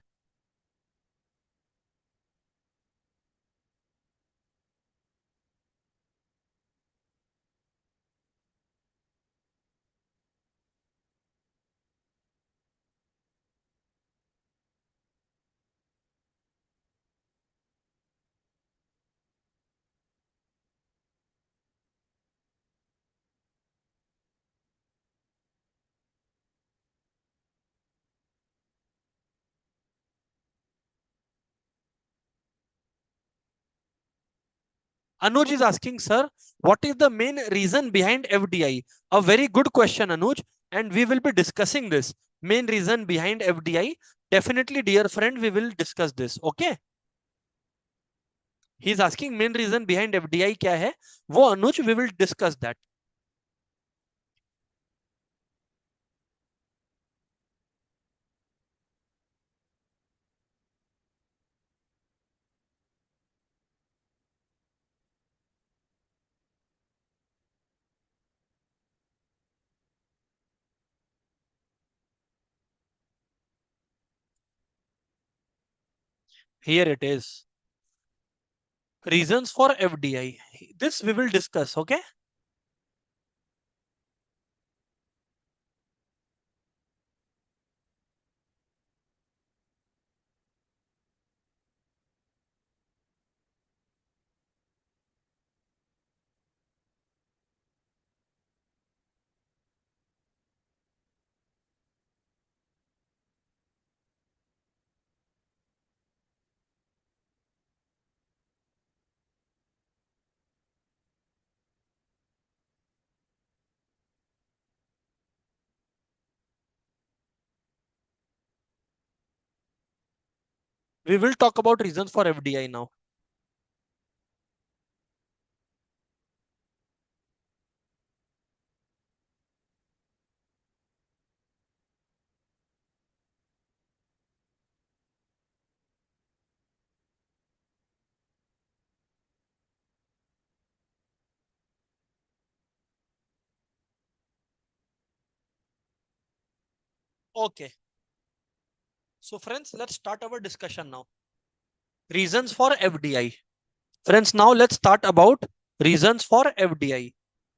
Anuj is asking, sir, what is the main reason behind FDI? A very good question, Anuj, and we will be discussing this. Main reason behind FDI. Definitely, dear friend, we will discuss this. Okay. He is asking main reason behind FDI क्या है? वो Anuj, we will discuss that. Here it is. Reasons for FDI. This we will discuss. Okay. We will talk about reasons for FDI now. Okay. So friends, let's start our discussion now. Reasons for FDI. Friends, now let's start about reasons for FDI.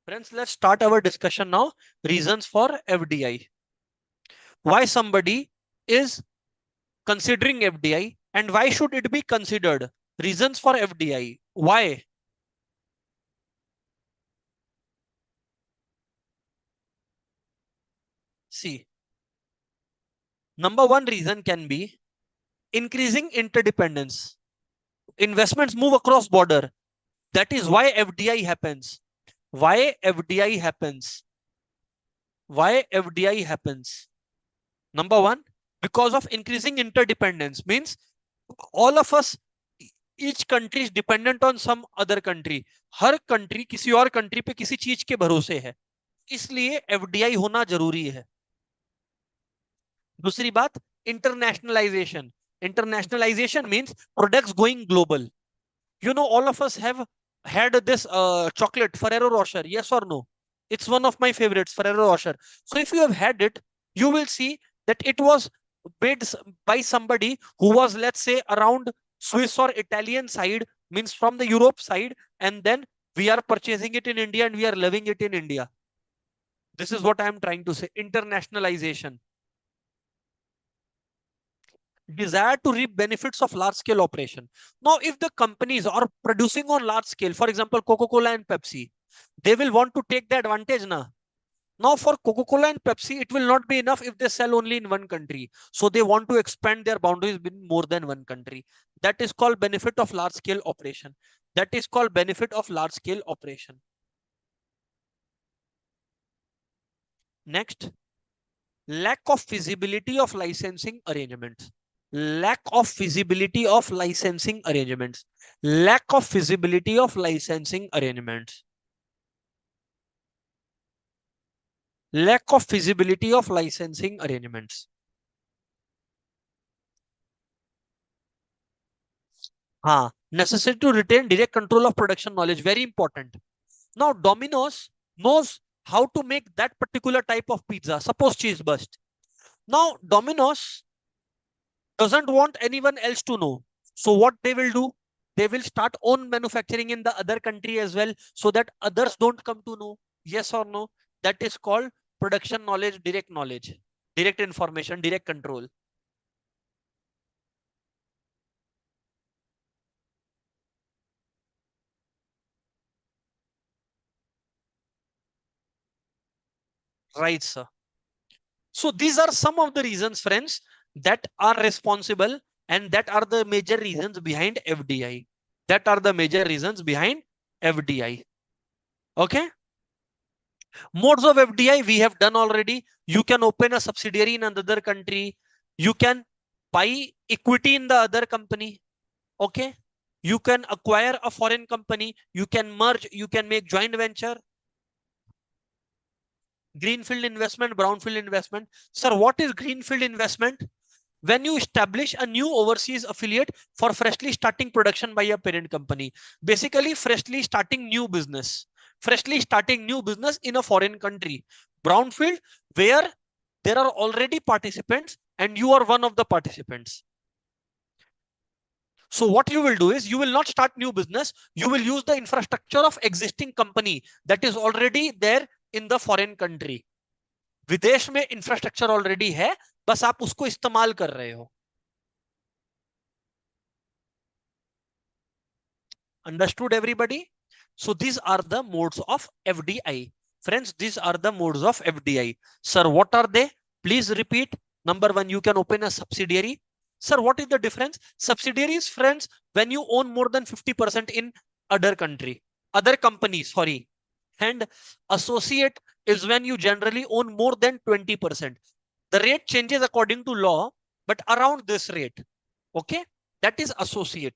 Friends, let's start our discussion now. Reasons for FDI. Why somebody is considering FDI and why should it be considered? Reasons for FDI. Why? See, number one reason can be increasing interdependence. Investments move across border. That is why FDI happens. Why FDI happens? Why FDI happens? Number one, because of increasing interdependence means all of us, each country is dependent on some other country. Her country किसी और country पे किसी चीज के भरोसे है. इसलिए FDI होना जरूरी है। दूसरी बात, internationalisation. Internationalisation means products going global. You know, all of us have had this chocolate, Ferrero Rocher. Yes or no? It's one of my favorites, Ferrero Rocher. So if you have had it, you will see that it was made by somebody who was, let's say, around Swiss or Italian side, means from the Europe side, and then we are purchasing it in India and we are loving it in India. This is what I am trying to say. Internationalization. Desire to reap benefits of large scale operation. Now, if the companies are producing on large scale, for example, Coca-Cola and Pepsi, they will want to take the advantage now. Now, for Coca-Cola and Pepsi, it will not be enough if they sell only in one country. So they want to expand their boundaries in more than one country. That is called benefit of large scale operation. That is called benefit of large scale operation. Next, lack of feasibility of licensing arrangements. Lack of feasibility of licensing arrangements. Lack of feasibility of licensing arrangements. Lack of feasibility of licensing arrangements. हाँ, necessary to retain direct control of production knowledge. Very important. Now, Domino's knows how to make that particular type of pizza. Suppose cheese burst. Now, Domino's doesn't want anyone else to know. So what they will do? They will start own manufacturing in the other country as well, so that others don't come to know. Yes or no? That is called production knowledge, direct information, direct control. Right, sir. So these are some of the reasons, friends, that are responsible, and that are the major reasons behind FDI. That are the major reasons behind FDI. Okay. Modes of FDI we have done already. You can open a subsidiary in another country. You can buy equity in the other company. Okay. You can acquire a foreign company. You can merge. You can make joint venture. Greenfield investment, brownfield investment. Sir, what is greenfield investment? When you establish a new overseas affiliate for freshly starting production by a parent company. Basically, freshly starting new business. Freshly starting new business in a foreign country. Brownfield, where there are already participants and you are one of the participants. So what you will do is you will not start new business. You will use the infrastructure of existing company that is already there in the foreign country. विदेश में infrastructure already है, बस आप उसको इस्तेमाल कर रहे हो. Understood, everybody? So these are the modes of FDI. Friends, these are the modes of FDI. Sir, what are they? Please repeat. Number one, you can open a subsidiary. Sir, what is the difference? Subsidiaries, friends, when you own more than 50% in other country, other companies, sorry. And associate is when you generally own more than 20%. The rate changes according to law, but around this rate. Okay, that is associate.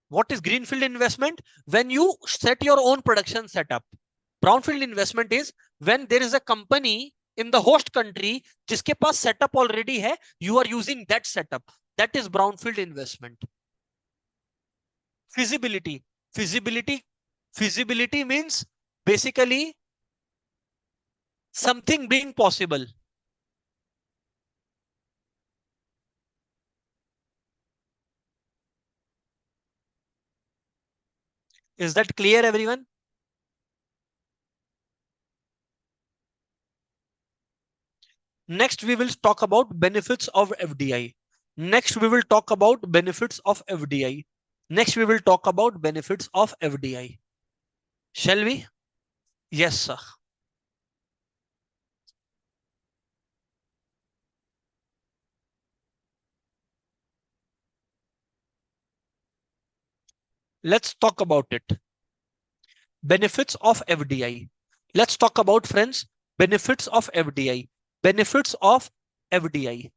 What is greenfield investment? When you set your own production setup. Brownfield investment is when there is a company in the host country जिसके पास setup already है, you are using that setup. That is brownfield investment. Feasibility. Feasibility. Feasibility means basically something being possible. Is that clear, everyone? Next, we will talk about benefits of FDI. Next, we will talk about benefits of FDI. Next, we will talk about benefits of FDI. Shall we? Yes, sir. Let's talk about it. Benefits of FDI. Let's talk about, friends, benefits of FDI. Benefits of FDI.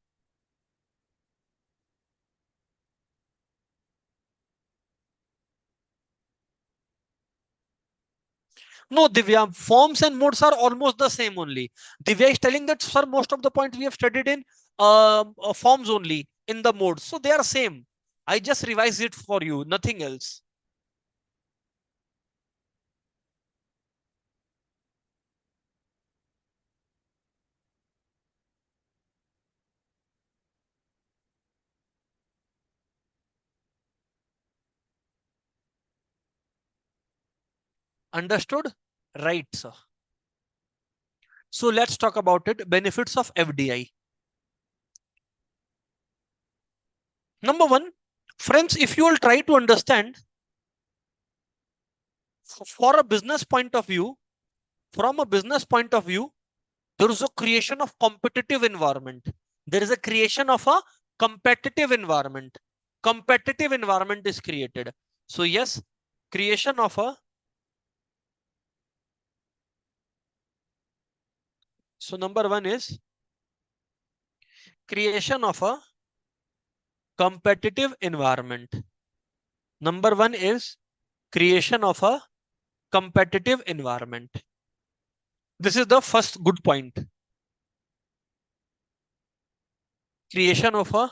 No, Divya, forms and modes are almost the same only. Divya is telling that, sir, most of the points we have studied in forms only, in the modes. So they are same. I just revised it for you, nothing else. Understood? Right, sir. So let's talk about it. Benefits of FDI. Number one, friends, if you will try to understand for a business point of view, from a business point of view, there is a creation of competitive environment. There is a creation of a competitive environment. Competitive environment is created. So yes, creation of a, so number one is creation of a competitive environment. Number one is creation of a competitive environment. This is the first good point. Creation of a,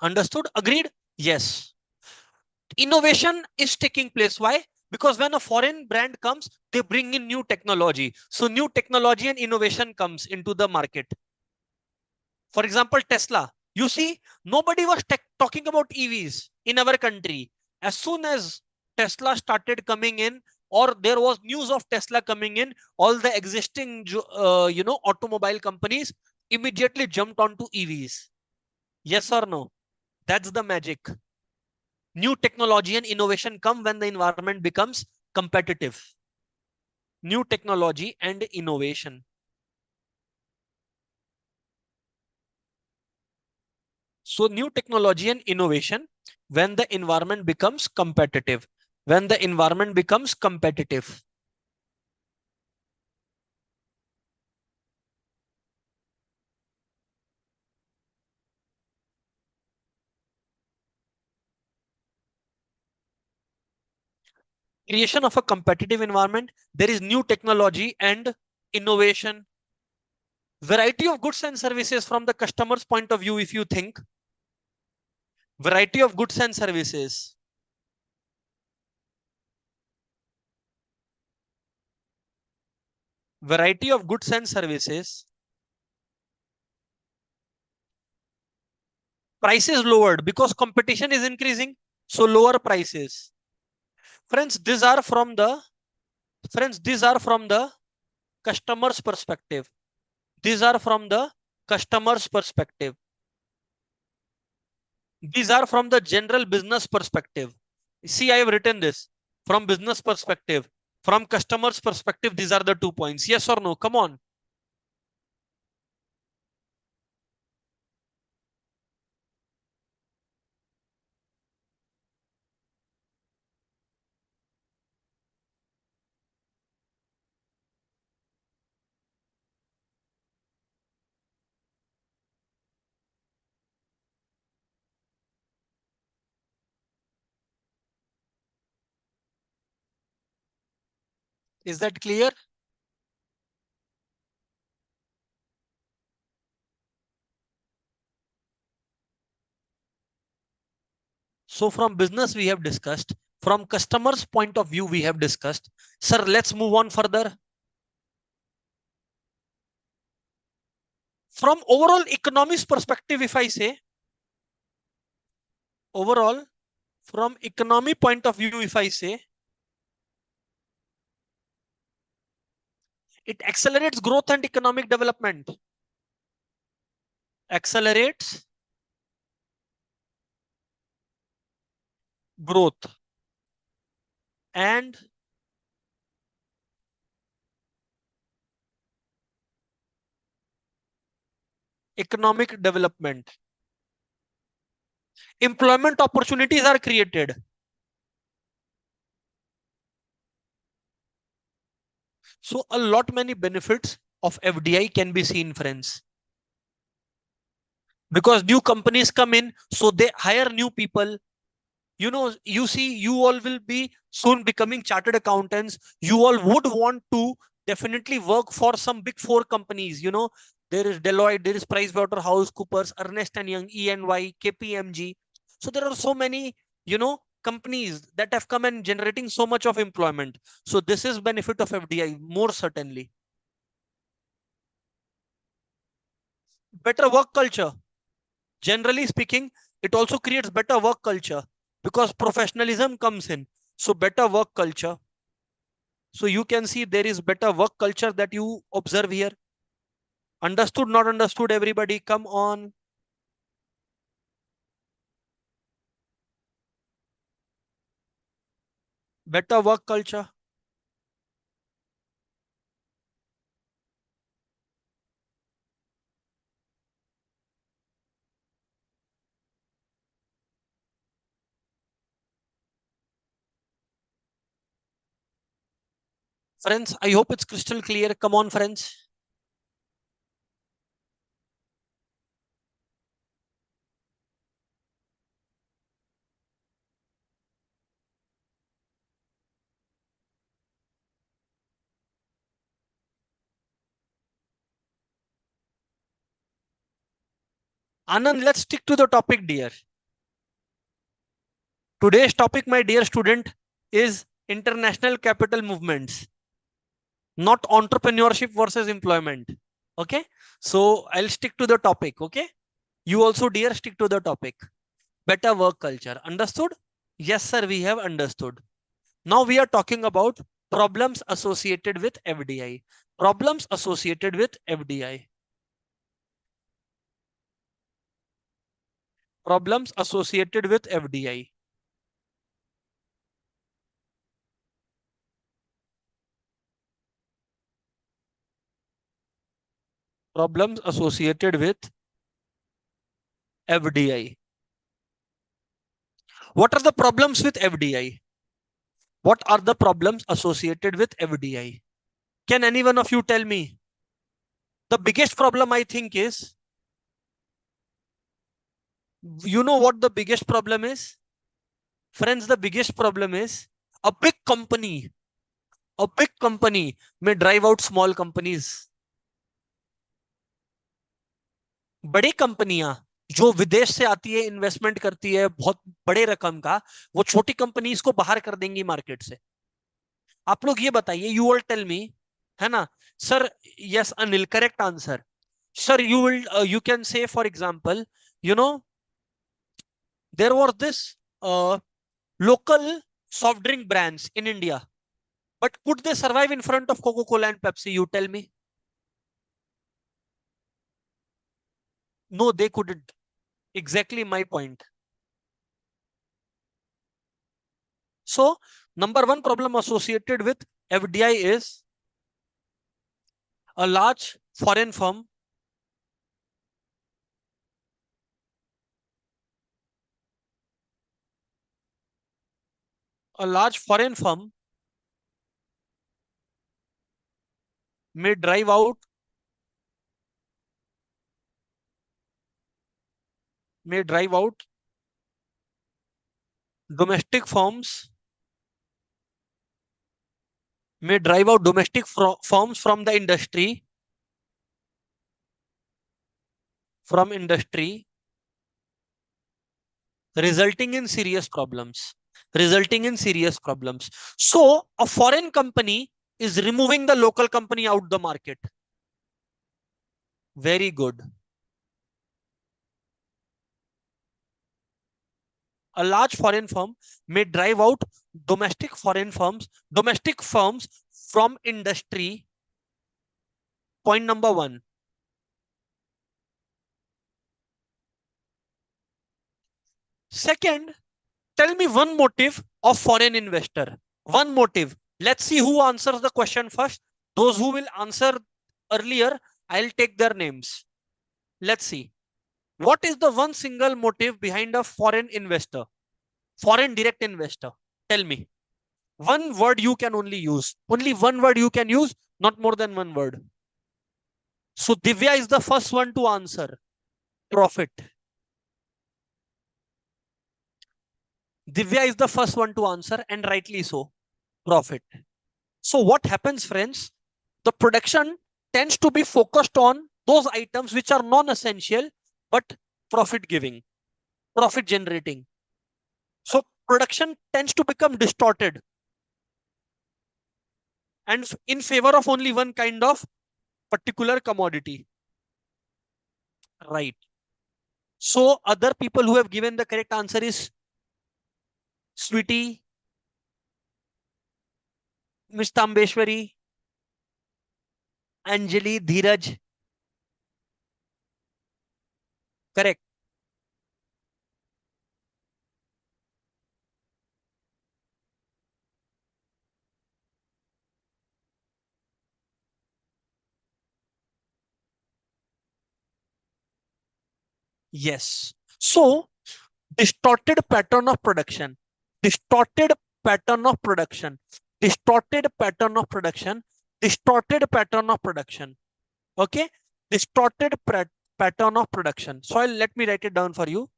understood, agreed? Yes. Innovation is taking place. Why? Because when a foreign brand comes, they bring in new technology. So new technology and innovation comes into the market. For example, Tesla. You see, nobody was talking about EVs in our country. As soon as Tesla started coming in, or there was news of Tesla coming in, all the existing, automobile companies immediately jumped onto EVs. Yes or no? That's the magic. New technology and innovation come when the environment becomes competitive. New technology and innovation. So new technology and innovation when the environment becomes competitive. When the environment becomes competitive. Creation of a competitive environment. There is new technology and innovation. Variety of goods and services from the customer's point of view, if you think. Variety of goods and services. Variety of goods and services. Prices lowered because competition is increasing. So lower prices. Friends, these are from the customer's perspective. These are from the customer's perspective. These are from the general business perspective. See, I have written this from business perspective, from customer's perspective. These are the 2 points. Yes or no? Come on. Is that clear? So from business, we have discussed. From customer's point of view, we have discussed. Sir, let's move on further. From overall economy's perspective, if I say, overall, from economy point of view, if I say, it accelerates growth and economic development. Accelerates growth and economic development. Employment opportunities are created. So a lot many benefits of FDI can be seen, friends. Because new companies come in, so they hire new people. You know, you see, you all will be soon becoming chartered accountants. You all would want to definitely work for some big four companies. You know, there is Deloitte, there is PricewaterhouseCoopers, Ernest and Young, EY, KPMG. So there are so many, you know, companies that have come and generating so much of employment. So this is benefit of FDI more certainly. Better work culture. Generally speaking, it also creates better work culture because professionalism comes in. So better work culture. So you can see there is better work culture that you observe here. Understood, not understood, everybody? Come on. Better work culture. Friends, I hope it's crystal clear. Come on, friends. Anand, let's stick to the topic, dear. Today's topic, my dear student, is international capital movements, not entrepreneurship versus employment. Okay. So I'll stick to the topic. Okay. You also, dear, stick to the topic. Better work culture. Understood? Yes, sir, we have understood. Now we are talking about problems associated with FDI. Problems associated with FDI. Problems associated with FDI. Problems associated with FDI. What are the problems with FDI? What are the problems associated with FDI? Can any one of you tell me? The biggest problem I think is, you know what the biggest problem is? Friends, the biggest problem is a big company may drive out small companies. बड़ी कंपनियां जो विदेश से आती है, investment करती है बहुत बड़े रकम का, वो छोटी कंपनीज को बाहर कर देंगी मार्केट से. आप लोग ये बताइए, यू विल टेल मी, है ना sir? Yes Anil, correct answer. Sir you will, you can say for example, you know, there was this local soft drink brands in India, but could they survive in front of Coca-Cola and Pepsi? You tell me. No, they couldn't. Exactly my point. So, number one problem associated with FDI is a large foreign firm a large foreign firm may drive out may drive out domestic firms firms from industry, resulting in serious problems. So a foreign company is removing the local company out the market. Very good. A large foreign firm may drive out domestic firms from industry. Point number one. Second, Tell me one motive of foreign investor. One motive. Let's see who answers the question first. Those who will answer earlier, I'll take their names. Let's see. What is the one single motive behind a foreign investor? Foreign direct investor. Tell me. One word you can only use. Only one word you can use, not more than one word. So Divya is the first one to answer. Profit. Divya is the first one to answer, and rightly so. Profit. So what happens, friends? The production tends to be focused on those items which are non-essential but profit giving, profit generating. So production tends to become distorted and in favor of only one kind of particular commodity. Right. So other people who have given the correct answer is Sweetie, Miss Tambeshwari, Anjali, Dheeraj. Correct. Yes. So distorted pattern of production, distorted pattern of production, distorted pattern of production, distorted pattern of production. Okay. Distorted pattern of production. So let me write it down for you.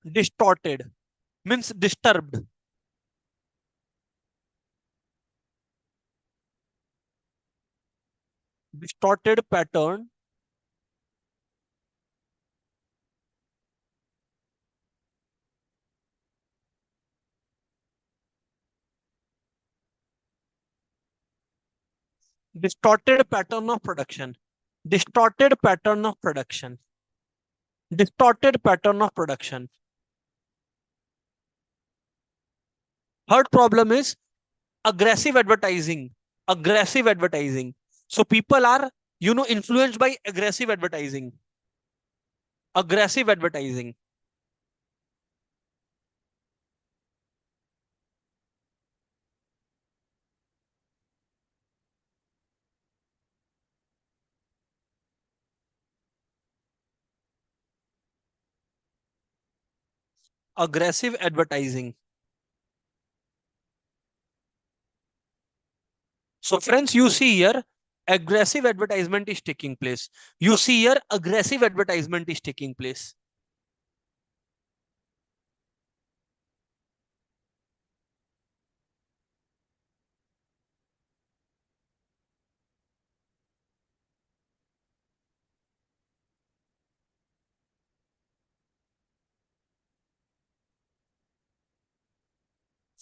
Distorted means disturbed. Distorted pattern. Distorted pattern of production. Distorted pattern of production. Distorted pattern of production. Third problem is aggressive advertising. Aggressive advertising. So people are, influenced by aggressive advertising. Aggressive advertising. Aggressive advertising. So friends, you see here, aggressive advertisement is taking place. You see here, aggressive advertisement is taking place.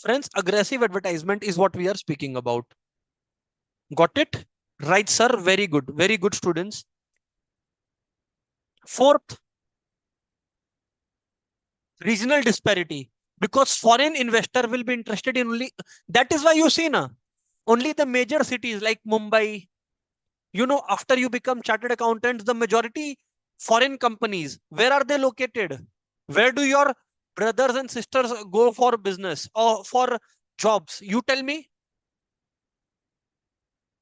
Friends, aggressive advertisement is what we are speaking about. Got it? Right, sir. Very good. Very good, students. Fourth, regional disparity. Because foreign investor will be interested in only, that is why you see na, only the major cities like Mumbai, after you become chartered accountants, the majority foreign companies, where are they located? Where do your brothers and sisters go for business or for jobs? You tell me.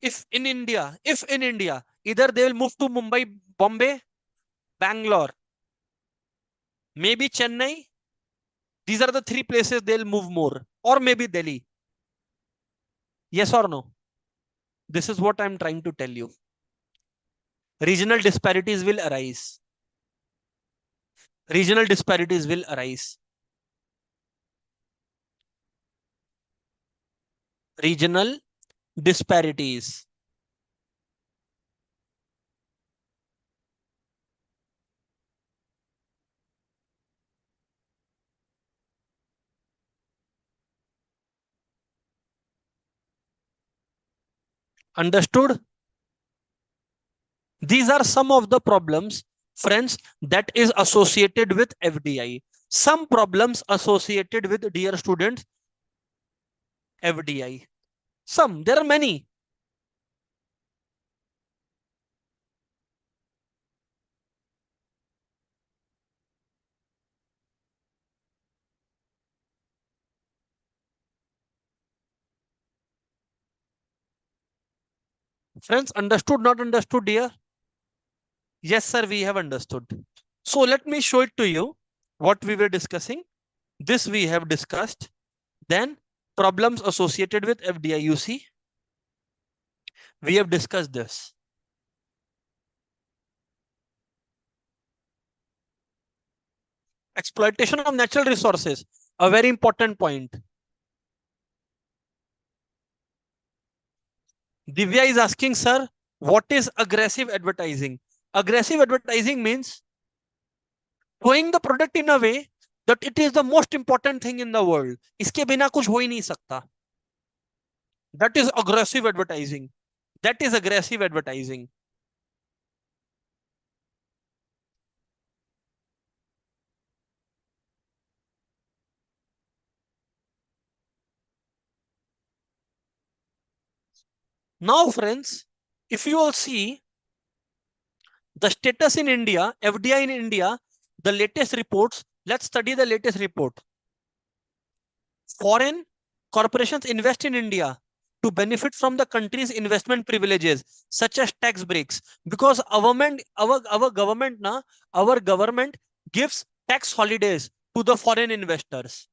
If in India, either they will move to Mumbai, Bombay, Bangalore, maybe Chennai. These are the three places they'll move more, or maybe Delhi. Yes or no? This is what I'm trying to tell you. Regional disparities will arise. Regional disparities will arise. Regional disparities. Understood? These are some of the problems, friends, that is associated with FDI. Some problems associated with, dear students, FDI. Some, there are many. Friends, understood, not understood, dear? Yes, sir, we have understood. So let me show it to you what we were discussing. This we have discussed. Then problems associated with FDI. You see, we have discussed this. Exploitation of natural resources, a very important point. Divya is asking, sir, what is aggressive advertising? Aggressive advertising means showing the product in a way that it is the most important thing in the world. इसके बिना कुछ हो ही नहीं सकता. That is aggressive advertising. That is aggressive advertising. Now, friends, if you all see the status in India, FDI in India, the latest reports, let's study the latest report. Foreign corporations invest in India to benefit from the country's investment privileges, such as tax breaks, because our government gives tax holidays to the foreign investors.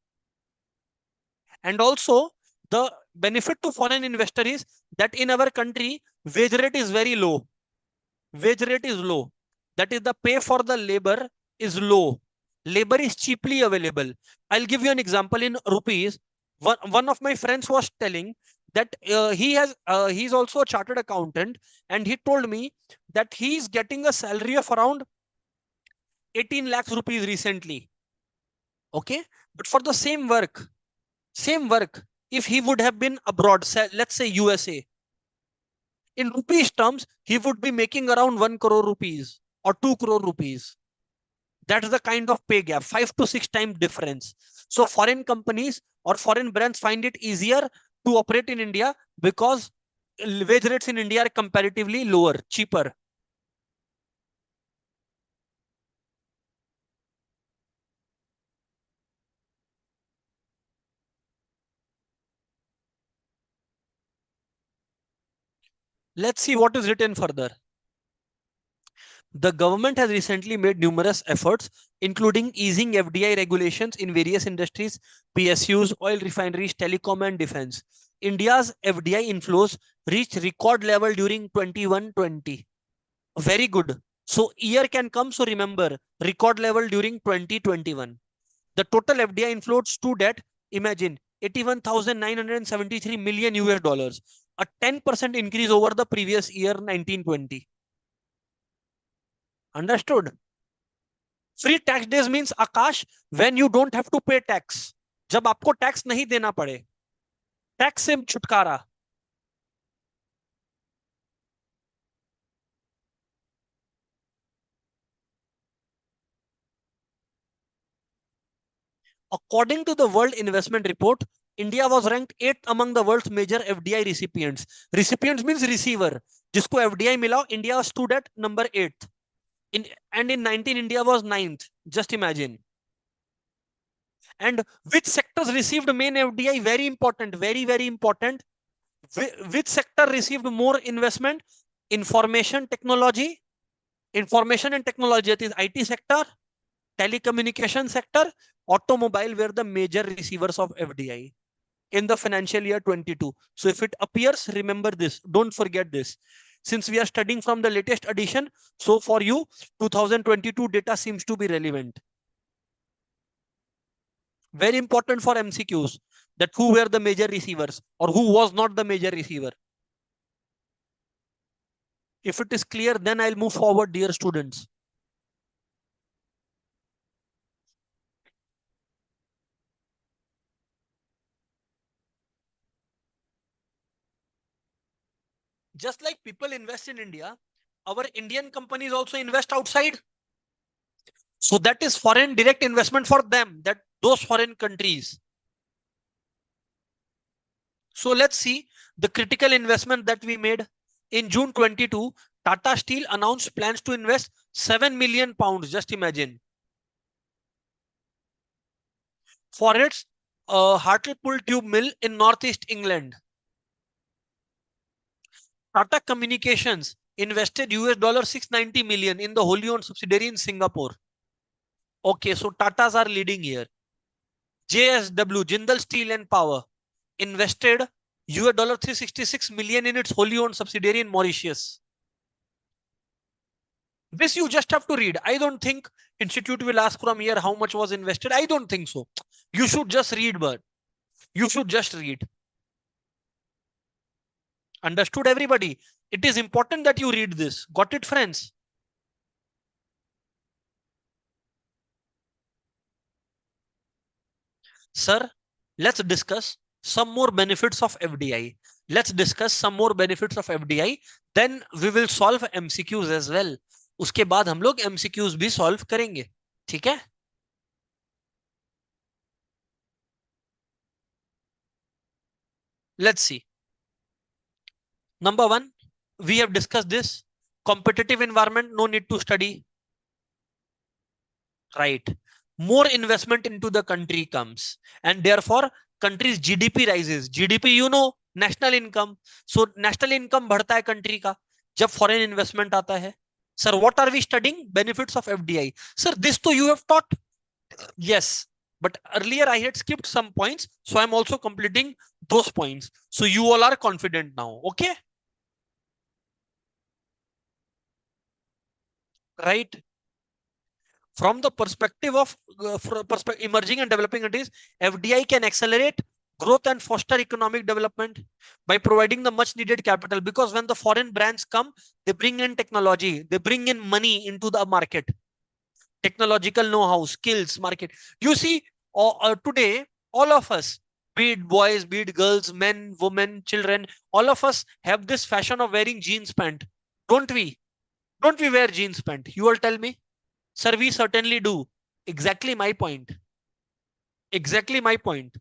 And also, the benefit to foreign investor is that in our country, wage rate is very low. Wage rate is low. That is, the pay for the labor is low. Labor is cheaply available. I'll give you an example in rupees. One of my friends was telling that he's also a chartered accountant, and he told me that he's getting a salary of around 18 lakhs rupees recently. Okay, but for the same work, if he would have been abroad, say, let's say USA, in rupees terms, he would be making around 1 crore rupees or 2 crore rupees. That's the kind of pay gap, 5 to 6 times difference. So foreign companies or foreign brands find it easier to operate in India because wage rates in India are comparatively lower, cheaper. Let's see what is written further. The government has recently made numerous efforts, including easing FDI regulations in various industries, PSUs, oil refineries, telecom, and defense. India's FDI inflows reached record level during 21-20. Very good. So year can come. So remember, record level during 2021. The total FDI inflows stood at, imagine, 81,973 million US dollars, a 10% increase over the previous year 1920. Understood? Free tax days means, Akash, when you don't have to pay tax. जब आपको tax नहीं देना पड़े, tax से छुटकारा. According to the World Investment Report, India was ranked 8th among the world's major FDI recipients. Recipients means receiver. जिसको FDI मिला, India stood at number 8th. And in 19, India was 9th. Just imagine. And which sectors received main FDI? Very important. Very, very important. Which sector received more investment? Information technology. Information and technology, that is IT sector, telecommunication sector, automobile were the major receivers of FDI in the financial year 22. So if it appears, remember this. Don't forget this. Since we are studying from the latest edition, so for you, 2022 data seems to be relevant. Very important for MCQs, that who were the major receivers or who was not the major receiver. If it is clear, then I'll move forward, dear students. Just like people invest in India, our Indian companies also invest outside. So that is foreign direct investment for them, that those foreign countries. So let's see the critical investment that we made. In June 22, Tata Steel announced plans to invest 7 million pounds, just imagine, for its Hartlepool tube mill in northeast England. Tata Communications invested US $690 million in the wholly owned subsidiary in Singapore. Okay, so Tatas are leading here. JSW, Jindal Steel and Power, invested US $366 million in its wholly owned subsidiary in Mauritius. This you just have to read. I don't think institute will ask from here how much was invested. I don't think so. You should just read, but you should just read. Understood, everybody? It is important that you read this. Got it, friends? Sir, let's discuss some more benefits of FDI. Let's discuss some more benefits of FDI. Then we will solve MCQs as well. उसके बाद हम लोग MCQs भी solve करेंगे. ठीक है? Let's see. Number one, we have discussed this. Competitive environment, no need to study. Right. More investment into the country comes, and therefore country's GDP rises. GDP, you know, national income. So national income बढ़ता है country का जब foreign investment आता है. Sir, what are we studying? Benefits of FDI. Sir, this too you have taught. Yes, but earlier I had skipped some points, so I'm also completing those points. So you all are confident now. Okay. Right. From the perspective of emerging and developing countries, FDI can accelerate growth and foster economic development by providing the much needed capital. Because when the foreign brands come, they bring in technology, they bring in money into the market, technological know-how, skills, market. You see, today, all of us, be it boys, be it girls, men, women, children, all of us have this fashion of wearing jeans pant. Don't we? Don't we wear jeans pant? You all tell me. Sir, we certainly do. Exactly my point. Exactly my point.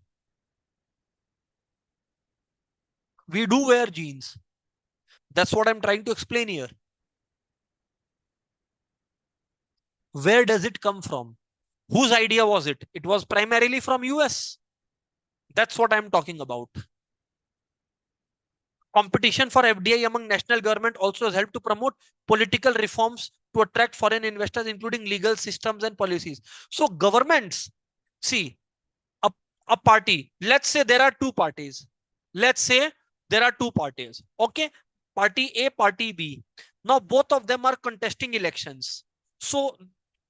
We do wear jeans. That's what I'm trying to explain here. Where does it come from? Whose idea was it? It was primarily from US. That's what I'm talking about. Competition for FDI among national government also has helped to promote political reforms to attract foreign investors, including legal systems and policies. So governments, see, a, a party, let's say there are two parties. Let's say there are two parties. Okay. Party A, party B. Now both of them are contesting elections. So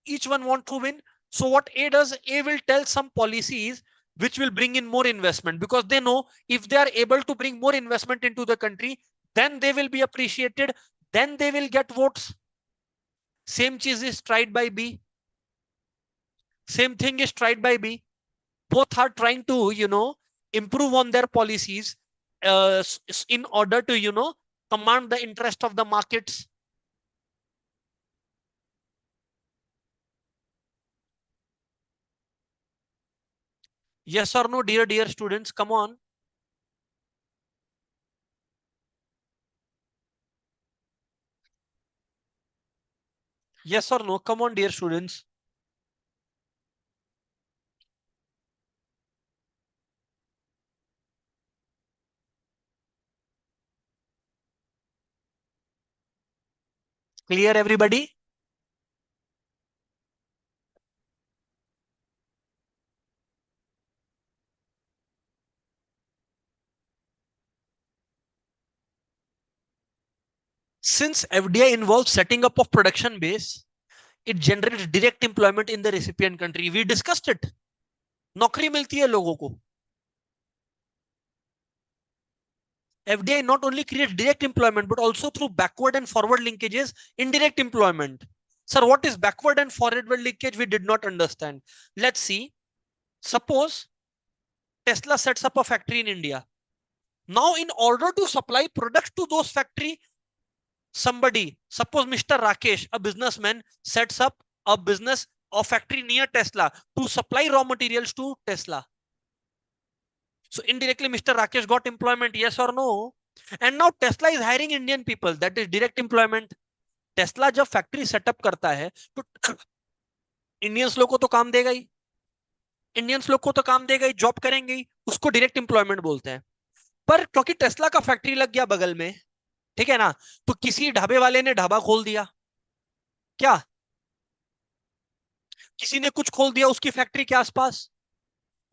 each one want to win. So what A does, A will tell some policies which will bring in more investment, because they know if they are able to bring more investment into the country, then they will be appreciated, then they will get votes. Same cheese is tried by B. Same thing is tried by B. Both are trying to, improve on their policies in order to, command the interest of the markets. Yes or no, dear students? Come on. Yes or no? Come on, dear students. Clear, everybody? Since FDI involves setting up of production base, it generates direct employment in the recipient country. We discussed it. नौकरी मिलती है लोगों को. FDI not only creates direct employment, but also through backward and forward linkages, indirect employment. Sir, what is backward and forward linkage? We did not understand. Let's see. Suppose Tesla sets up a factory in India. Now, in order to supply products to those factory, somebody, suppose Mr. Rakesh, a businessman, sets up a business or factory near Tesla to supply raw materials to Tesla. So indirectly, Mr. Rakesh got employment, yes or no? And now Tesla is hiring Indian people. That is direct employment. Tesla जब factory setup करता है तो Indians लोग को तो काम देगा ही. Indians लोग को तो काम देगा ही, जॉब करेंगे ही. उसको डायरेक्ट एम्प्लॉयमेंट बोलते हैं. पर क्योंकि टेस्ला का फैक्ट्री लग गया बगल में, ठीक है ना। तो किसी ढाबे वाले ने ढाबा खोल दिया, क्या किसी ने कुछ खोल दिया उसकी फैक्ट्री के आसपास,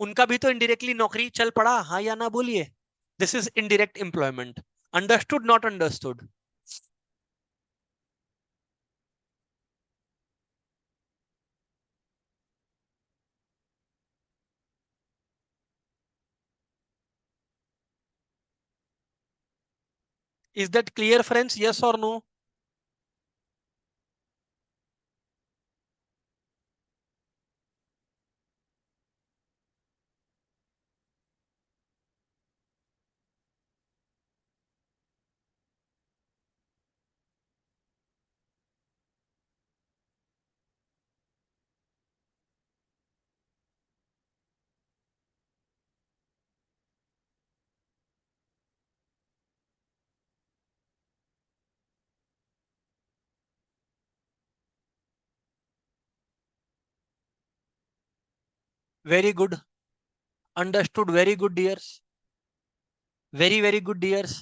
उनका भी तो इनडायरेक्टली नौकरी चल पड़ा, हाँ या ना बोलिए। This is indirect employment. Understood not understood? Is that clear friends, yes और no? Very good, understood, very good dears, very very good dears.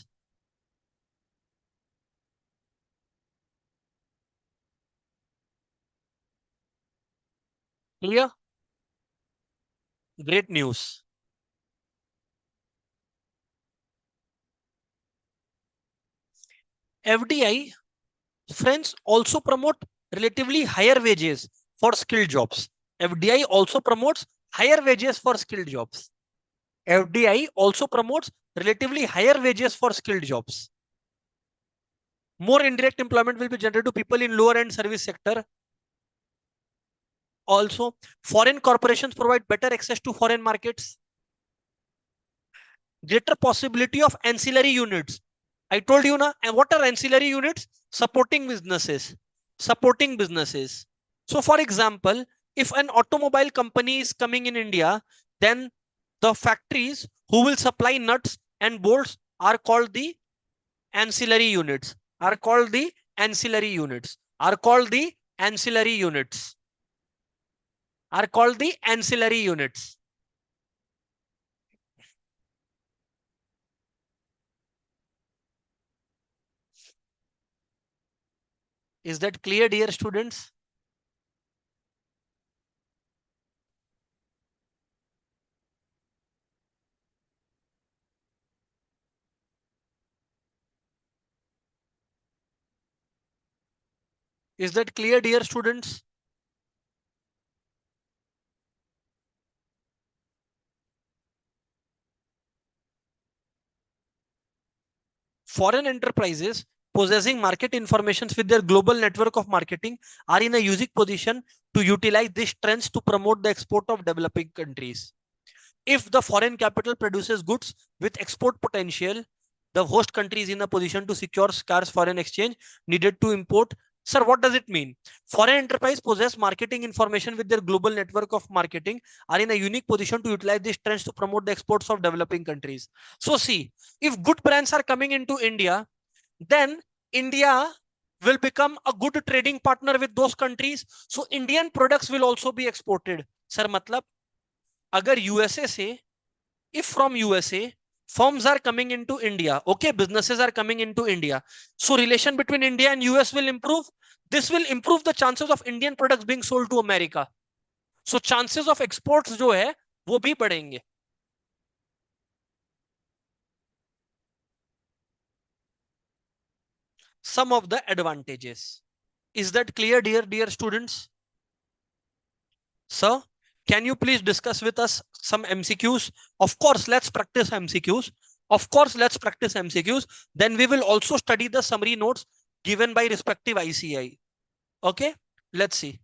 Clear, great news. FDI, friends, also promote relatively higher wages for skilled jobs. FDI also promotes higher wages for skilled jobs. FDI also promotes relatively higher wages for skilled jobs. More indirect employment will be generated to people in lower end service sector. Also, foreign corporations provide better access to foreign markets. Greater possibility of ancillary units. I told you na, and what are ancillary units? Supporting businesses. Supporting businesses. So, for example, if an automobile company is coming in India, then the factories who will supply nuts and bolts are called the ancillary units. Are called the ancillary units. Are called the ancillary units. Are called the ancillary units. Is that clear, dear students? Is that clear, dear students? Foreign enterprises possessing market information with their global network of marketing are in a unique position to utilize these trends to promote the export of developing countries. If the foreign capital produces goods with export potential, the host country is in a position to secure scarce foreign exchange needed to import. Sir, what does it mean? Foreign enterprise possess marketing information with their global network of marketing are in a unique position to utilize these trends to promote the exports of developing countries. So see, if good brands are coming into India, then India will become a good trading partner with those countries. So Indian products will also be exported. Sir, matlab, अगर USA से, if from USA firms are coming into India, okay, businesses are coming into India, so relation between India and US will improve. This will improve the chances of Indian products being sold to America. So chances of exports जो है वो भी बढ़ेंगे. Some of the advantages. Is that clear, dear students? Sir, can you please discuss with us some MCQs? Of course, let's practice MCQs. Of course, let's practice MCQs. Then we will also study the summary notes given by respective ICAI. Okay, let's see.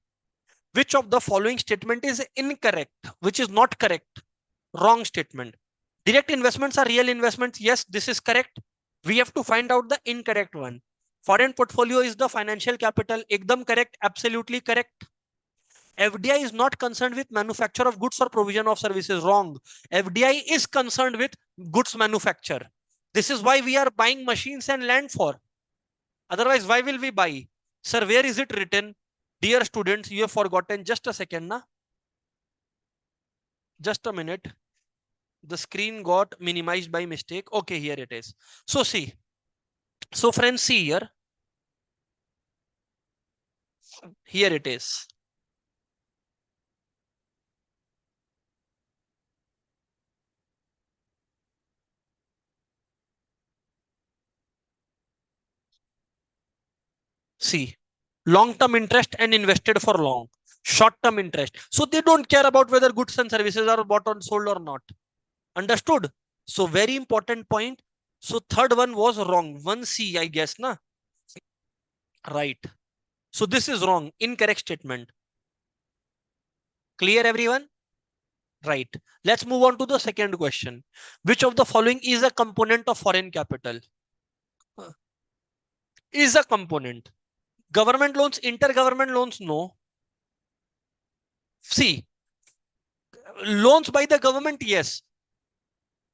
Which of the following statement is incorrect? Which is not correct? Wrong statement. Direct investments are real investments. Yes, this is correct. We have to find out the incorrect one. Foreign portfolio is the financial capital. Ekdam correct. Absolutely correct. FDI is not concerned with manufacture of goods or provision of services. Wrong. FDI is concerned with goods manufacture. This is why we are buying machines and land for. Otherwise, why will we buy? Sir, where is it written? Dear students, you have forgotten. Just a second, na? Just a minute. The screen got minimized by mistake. Okay, here it is. So see, So friends, see here. Here it is. See, long-term interest and invested for long. Short-term interest. So they don't care about whether goods and services are bought or sold or not. Understood? So very important point. So third one was wrong. 1C, I guess, na? Right. So this is wrong. Incorrect statement. Clear, everyone? Right. Let's move on to the second question. Which of the following is a component of foreign capital? Is a component. Government loans, intergovernment loans, no. See, loans by the government, yes.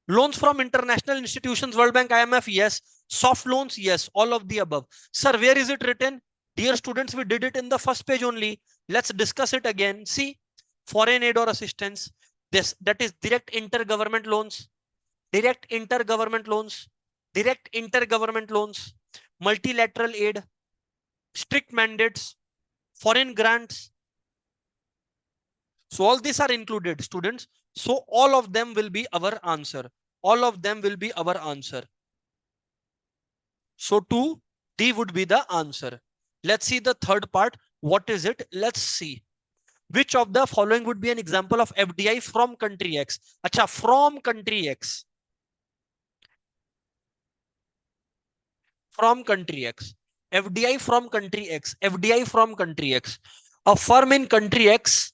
Loans from international institutions, World Bank, IMF, yes. Soft loans, yes. All of the above. Sir, where is it written? Dear students, we did it in the first page only. Let's discuss it again. See, foreign aid or assistance. That is direct intergovernment loans, direct intergovernment loans, direct intergovernment loans, multilateral aid, strict mandates, foreign grants. So all these are included, students. So all of them will be our answer. All of them will be our answer. So 2D would be the answer. Let's see the third part. What is it? Let's see. Which of the following would be an example of FDI from country X? Acha, from country X. From country X. FDI from country X. FDI from country X. A firm in country X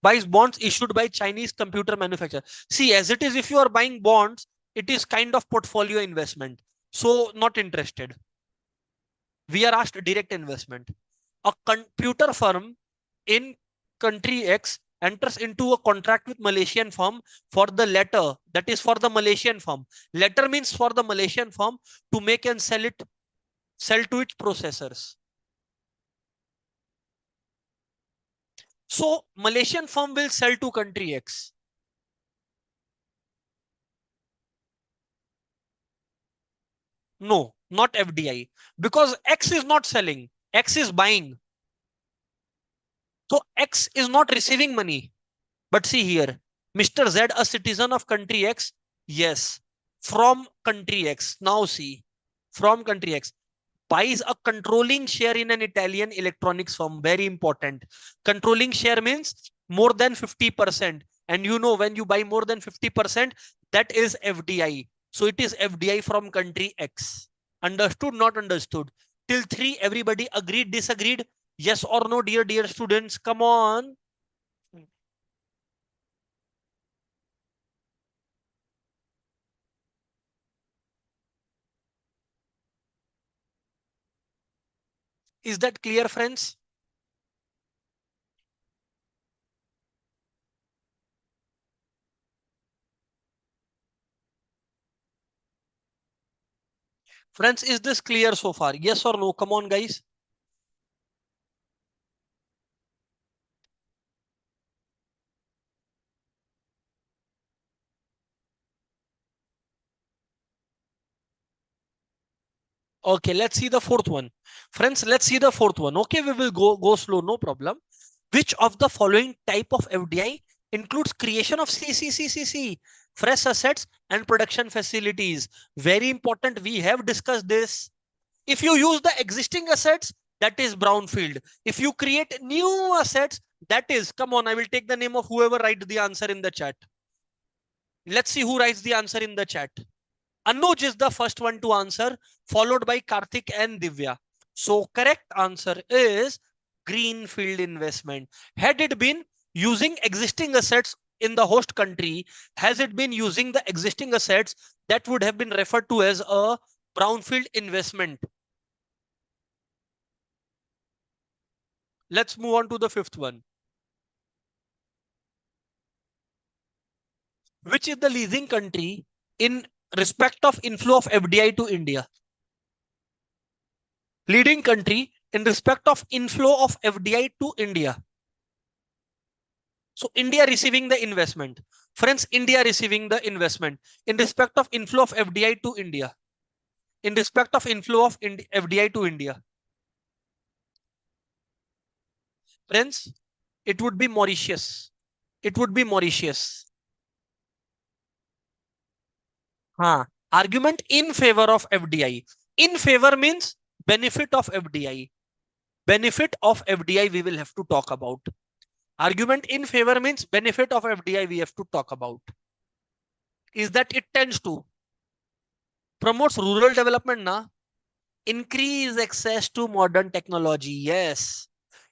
buys bonds issued by Chinese computer manufacturer. See, as it is, if you are buying bonds, it is kind of portfolio investment. So not interested. We are asked direct investment. A computer firm in country X enters into a contract with Malaysian firm for the letter, that is for the Malaysian firm. Letter means for the Malaysian firm to make and sell to its processors. So Malaysian firm will sell to country X. No, not FDI, because X is not selling, X is buying. So X is not receiving money. But see here, Mr. Z, a citizen of country X, yes, from country X. Now see, from country X, buys a controlling share in an Italian electronics firm. Very important. Controlling share means more than 50%. And you know, when you buy more than 50%, that is FDI. So it is FDI from country X. Understood, not understood? Till 3, everybody agreed, disagreed? Yes or no, dear students? Come on. Is that clear, friends? Friends, is this clear so far? Yes or no? Come on, guys. Okay, let's see the fourth one. Friends, let's see the fourth one. Okay, we will go slow, no problem. Which of the following type of FDI includes creation of CCCCC, fresh assets and production facilities? Very important. We have discussed this. If you use the existing assets, that is brownfield. If you create new assets, that is, come on, I will take the name of whoever writes the answer in the chat. Let's see who writes the answer in the chat. Anuj is the first one to answer, followed by Karthik and Divya. So correct answer is greenfield investment. Had it been using existing assets in the host country, has it been using the existing assets, that would have been referred to as a brownfield investment. Let's move on to the fifth one. Which is the leasing country in respect of inflow of FDI to India? Leading country in respect of inflow of FDI to India. So India receiving the investment. Friends, India receiving the investment in respect of inflow of FDI to India. in respect of inflow of FDI to India? Friends, it would be Mauritius. It would be Mauritius. Huh. Argument in favor of FDI. In favor means benefit of FDI. Benefit of FDI we will have to talk about. Argument in favor means benefit of FDI we have to talk about. Is that it tends to promotes rural development, na? Increase access to modern technology. Yes.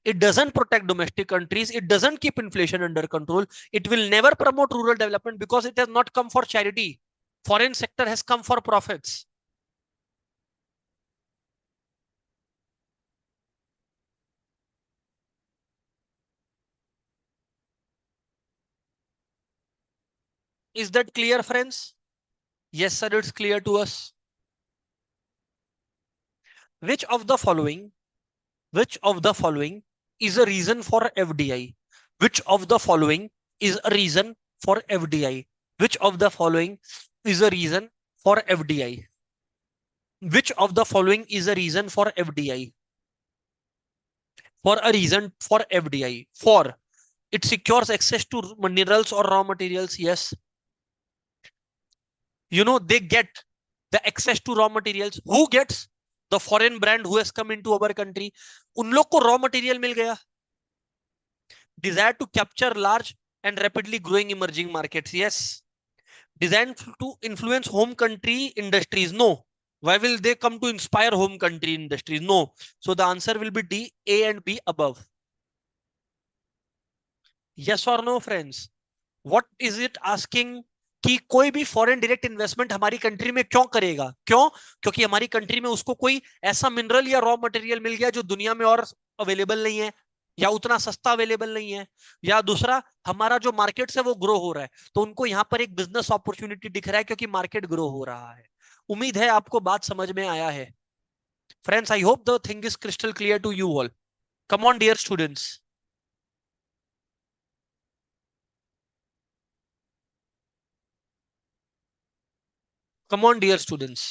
It doesn't protect domestic countries. It doesn't keep inflation under control. It will never promote rural development because it has not come for charity. Foreign sector has come for profits. Is that clear, friends? Yes, sir, it's clear to us. Which of the following, which of the following is a reason for FDI? Which of the following is a reason for FDI? Which of the following is a reason for FDI? Which of the following is a reason for FDI? For a reason for FDI. For it secures access to minerals or raw materials. Yes. You know, they get the access to raw materials. Who gets? The foreign brand who has come into our country. उन लोग को raw material मिल गया. Desire to capture large and rapidly growing emerging markets. Yes. Designed to influence home country industries. No. Why will they come to inspire home country industries? No. So the answer will be D, A and B above. Yes or no, friends? What is it asking? कि कोई भी foreign direct investment हमारी country में क्यों करेगा? क्यों? क्योंकि हमारी कंट्री में उसको कोई ऐसा मिनरल या रॉ मटेरियल मिल गया जो दुनिया में और अवेलेबल नहीं है, या उतना सस्ता अवेलेबल नहीं है, या दूसरा हमारा जो मार्केट है वो ग्रो हो रहा है, तो उनको यहाँ पर एक बिजनेस अपॉर्चुनिटी दिख रहा है क्योंकि मार्केट ग्रो हो रहा है. उम्मीद है आपको बात समझ में आया है. Friends, I hope the thing is crystal clear to you all. Come on dear students. Come on dear students.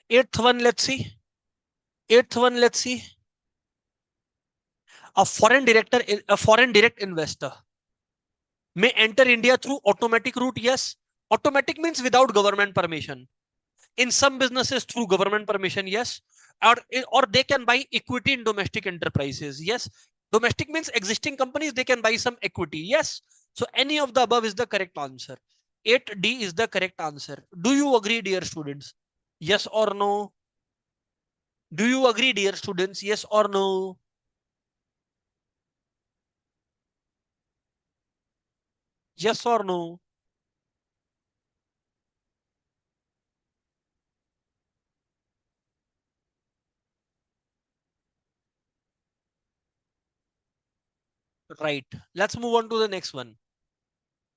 Eighth one, let's see. Eighth one, let's see. A foreign direct investor may enter India through automatic route. Yes. Automatic means without government permission. In some businesses through government permission. Yes. Or they can buy equity in domestic enterprises. Yes. Domestic means existing companies, they can buy some equity. Yes. So any of the above is the correct answer. 8D is the correct answer. Do you agree, dear students? Yes or no? Do you agree, dear students? Yes or no? Yes or no? Right. Let's move on to the next one.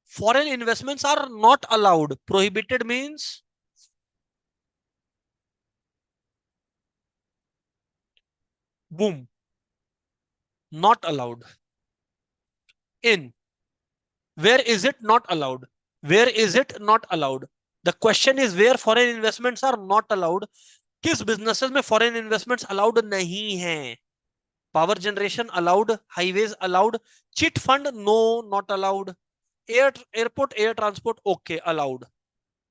Foreign investments are not allowed. Prohibited means boom. Not allowed. In. Where is it not allowed? Where is it not allowed? The question is where foreign investments are not allowed. किस businesses में foreign investments allowed नहीं हैं? Power generation allowed. Highways allowed. Chit fund no, not allowed. Airport air transport okay, allowed.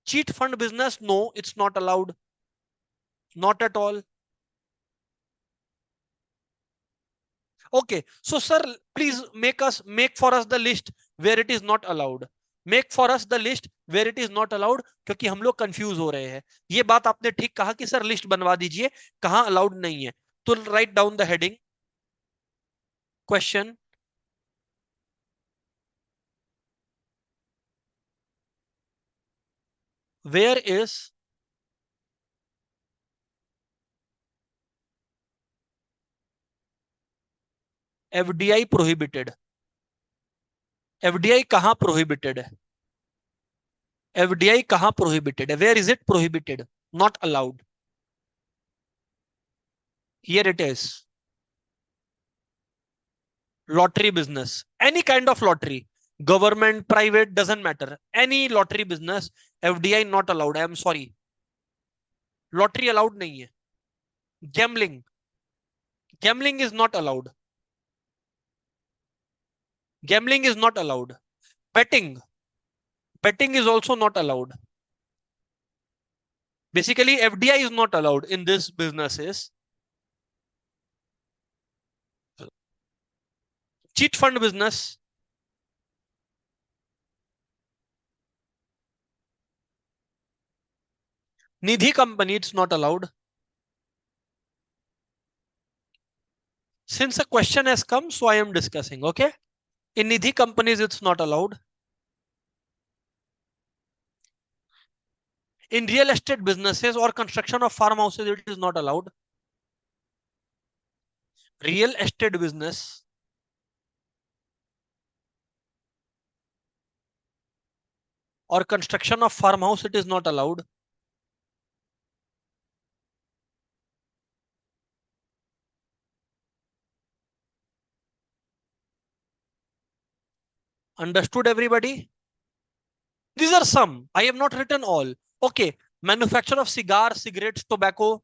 Cheat fund business no, it's not allowed. Not at all. Okay, so sir, please make for us the list where it is not allowed. Make for us the list where it is not allowed, क्योंकि हम लोग confuse हो रहे हैं. ये बात आपने ठीक कहा कि सर लिस्ट बनवा दीजिए कहां अलाउड नहीं है. तो write down the heading. Question. Where is FDI prohibited? FDI कहां प्रोहिबिटेड है? एफडीआई कहां प्रोहिबिटेड है? Where is it prohibited? Not allowed. Here it is. Lottery business, any kind of lottery. Government, private, doesn't matter. Any lottery business, FDI not allowed. I am sorry. Lottery allowed nahi hai. Gambling. Gambling is not allowed. Gambling is not allowed. Betting. Betting is also not allowed. Basically, FDI is not allowed in this businesses. Cheat fund business. Nidhi company, it's not allowed. Since a question has come, so I am discussing. Okay. In Nidhi companies, it's not allowed. In real estate businesses or construction of farmhouses, it is not allowed. Real estate business or construction of farmhouse, it is not allowed. Understood, everybody? These are some. I have not written all. Okay. Manufacture of cigars, cigarettes, tobacco.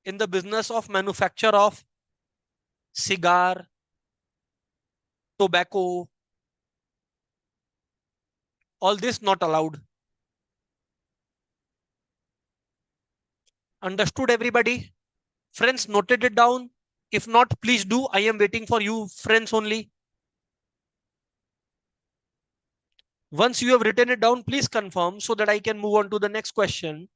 In the business of manufacture of cigar, tobacco, all this not allowed. Understood, everybody? Friends, noted it down. If not, please do. I am waiting for you, friends only. Once you have written it down, please confirm so that I can move on to the next question.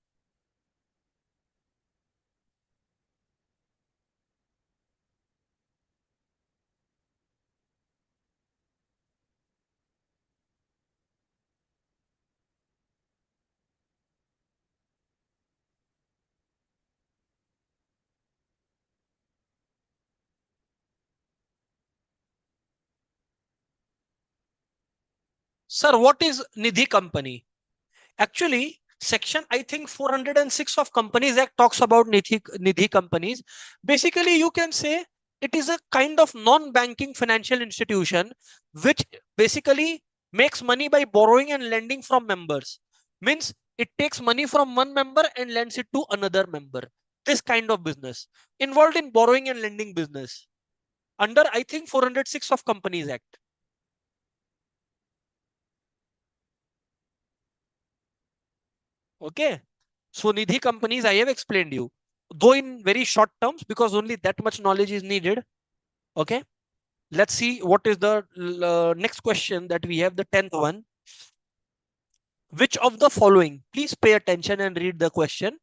Sir, what is Nidhi company? Actually, section I think 406 of Companies Act talks about Nidhi companies. Basically, you can say it is a kind of non-banking financial institution which basically makes money by borrowing and lending from members. Means it takes money from one member and lends it to another member. This kind of business involved in borrowing and lending business under I think 406 of Companies Act. Okay. So Nidhi companies, I have explained you, though in very short terms, because only that much knowledge is needed. Okay. Let's see what is the next question that we have, the 10th one. Which of the following, please pay attention and read the question.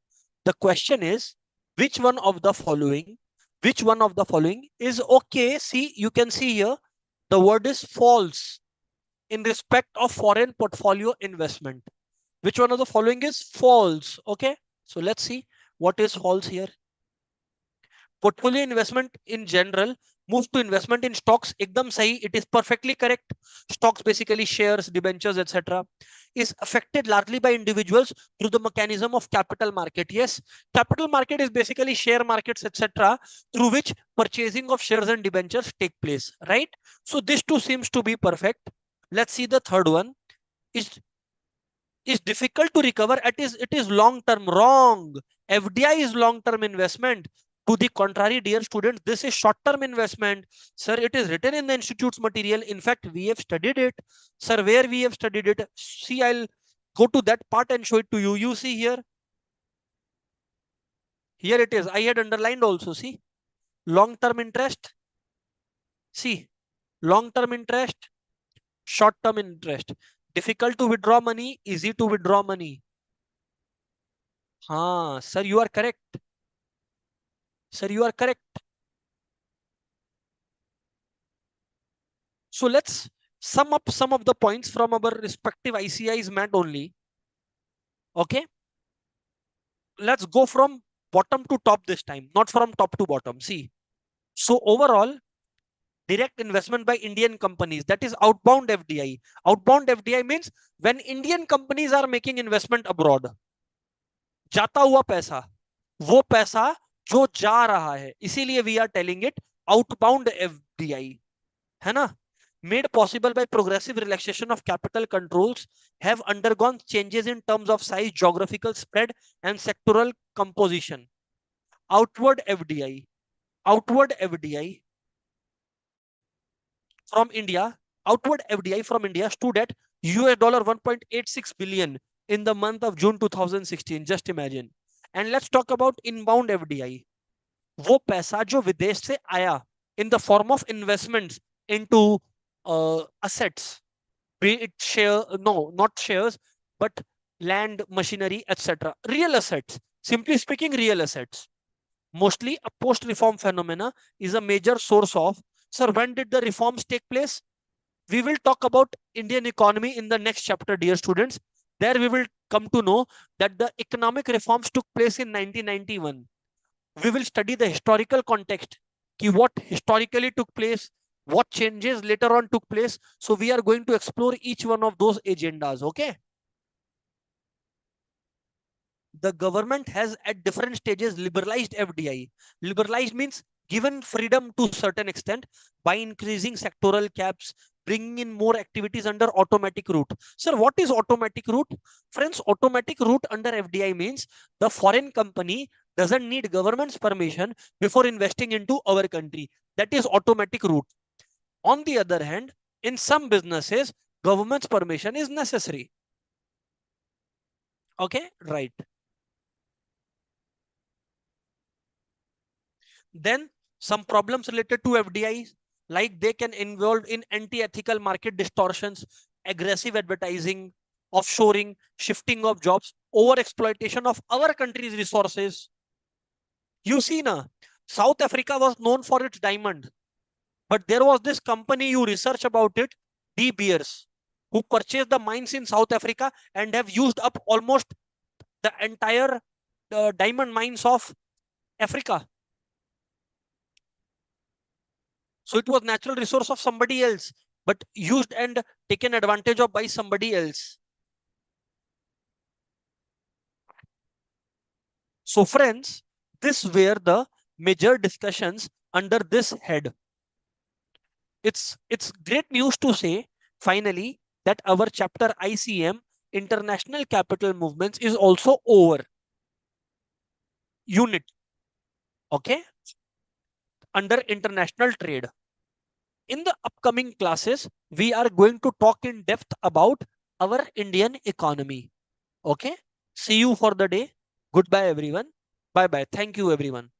The question is, which one of the following, which one of the following is okay? See, you can see here, the word is false in respect of foreign portfolio investment. Which one of the following is false? Okay. So let's see what is false here. Portfolio investment in general moves to investment in stocks. Ekdam sahi. It is perfectly correct. Stocks, basically shares, debentures, etc., is affected largely by individuals through the mechanism of capital market. Yes, capital market is basically share markets, etc., through which purchasing of shares and debentures take place. Right. So this too seems to be perfect. Let's see the third one. Is difficult to recover. It is long term. Wrong. FDI is long term investment. To the contrary, dear students, this is short term investment. Sir, it is written in the institute's material. In fact, we have studied it. Sir, where we have studied it? See, I'll go to that part and show it to you. You see here. Here it is. I had underlined also. See, long term interest. See, long term interest, short term interest. Difficult to withdraw money, easy to withdraw money. Sir, you are correct. Sir, you are correct. So let's sum up some of the points from our respective ICI's mat only. Okay. Let's go from bottom to top this time, not from top to bottom. See, so overall, direct investment by Indian companies, that is outbound FDI. Outbound FDI means when Indian companies are making investment abroad, जाता हुआ पैसा, वो पैसा जो जा रहा है, इसीलिए we are telling it outbound FDI, है ना? Made possible by progressive relaxation of capital controls, have undergone changes in terms of size, geographical spread, and sectoral composition. Outward FDI. Outward FDI from India, outward FDI from India stood at US dollar 1.86 billion in the month of June 2016. Just imagine. And let's talk about inbound FDI. वो पैसा जो विदेश से आया in the form of investments into assets, be it share, no, not shares, but land, machinery, etc. Real assets. Simply speaking, real assets. Mostly a post-reform phenomena is a major source of. Sir, when did the reforms take place? We will talk about Indian economy in the next chapter, dear students. There we will come to know that the economic reforms took place in 1991. We will study the historical context, ki what historically took place, what changes later on took place. So we are going to explore each one of those agendas. Okay. The government has at different stages liberalized FDI. Liberalized means given freedom to certain extent by increasing sectoral caps, bringing in more activities under automatic route. Sir, what is automatic route? Friends, automatic route under FDI means the foreign company doesn't need government's permission before investing into our country. That is automatic route. On the other hand, in some businesses, government's permission is necessary. Okay, right. Then some problems related to FDIs, like they can involve in anti-ethical market distortions, aggressive advertising, offshoring, shifting of jobs, over exploitation of our country's resources. You see, na, South Africa was known for its diamond, but there was this company, you research about it, De Beers, who purchased the mines in South Africa and have used up almost the entire diamond mines of Africa. So it was natural resource of somebody else, but used and taken advantage of by somebody else. So friends, this were the major discussions under this head. It's great news to say, finally, that our chapter ICM, International Capital Movements, is also over. Unit, okay, under international trade. In the upcoming classes, we are going to talk in depth about our Indian economy. Okay. See you for the day. Goodbye, everyone. Bye bye. Thank you, everyone.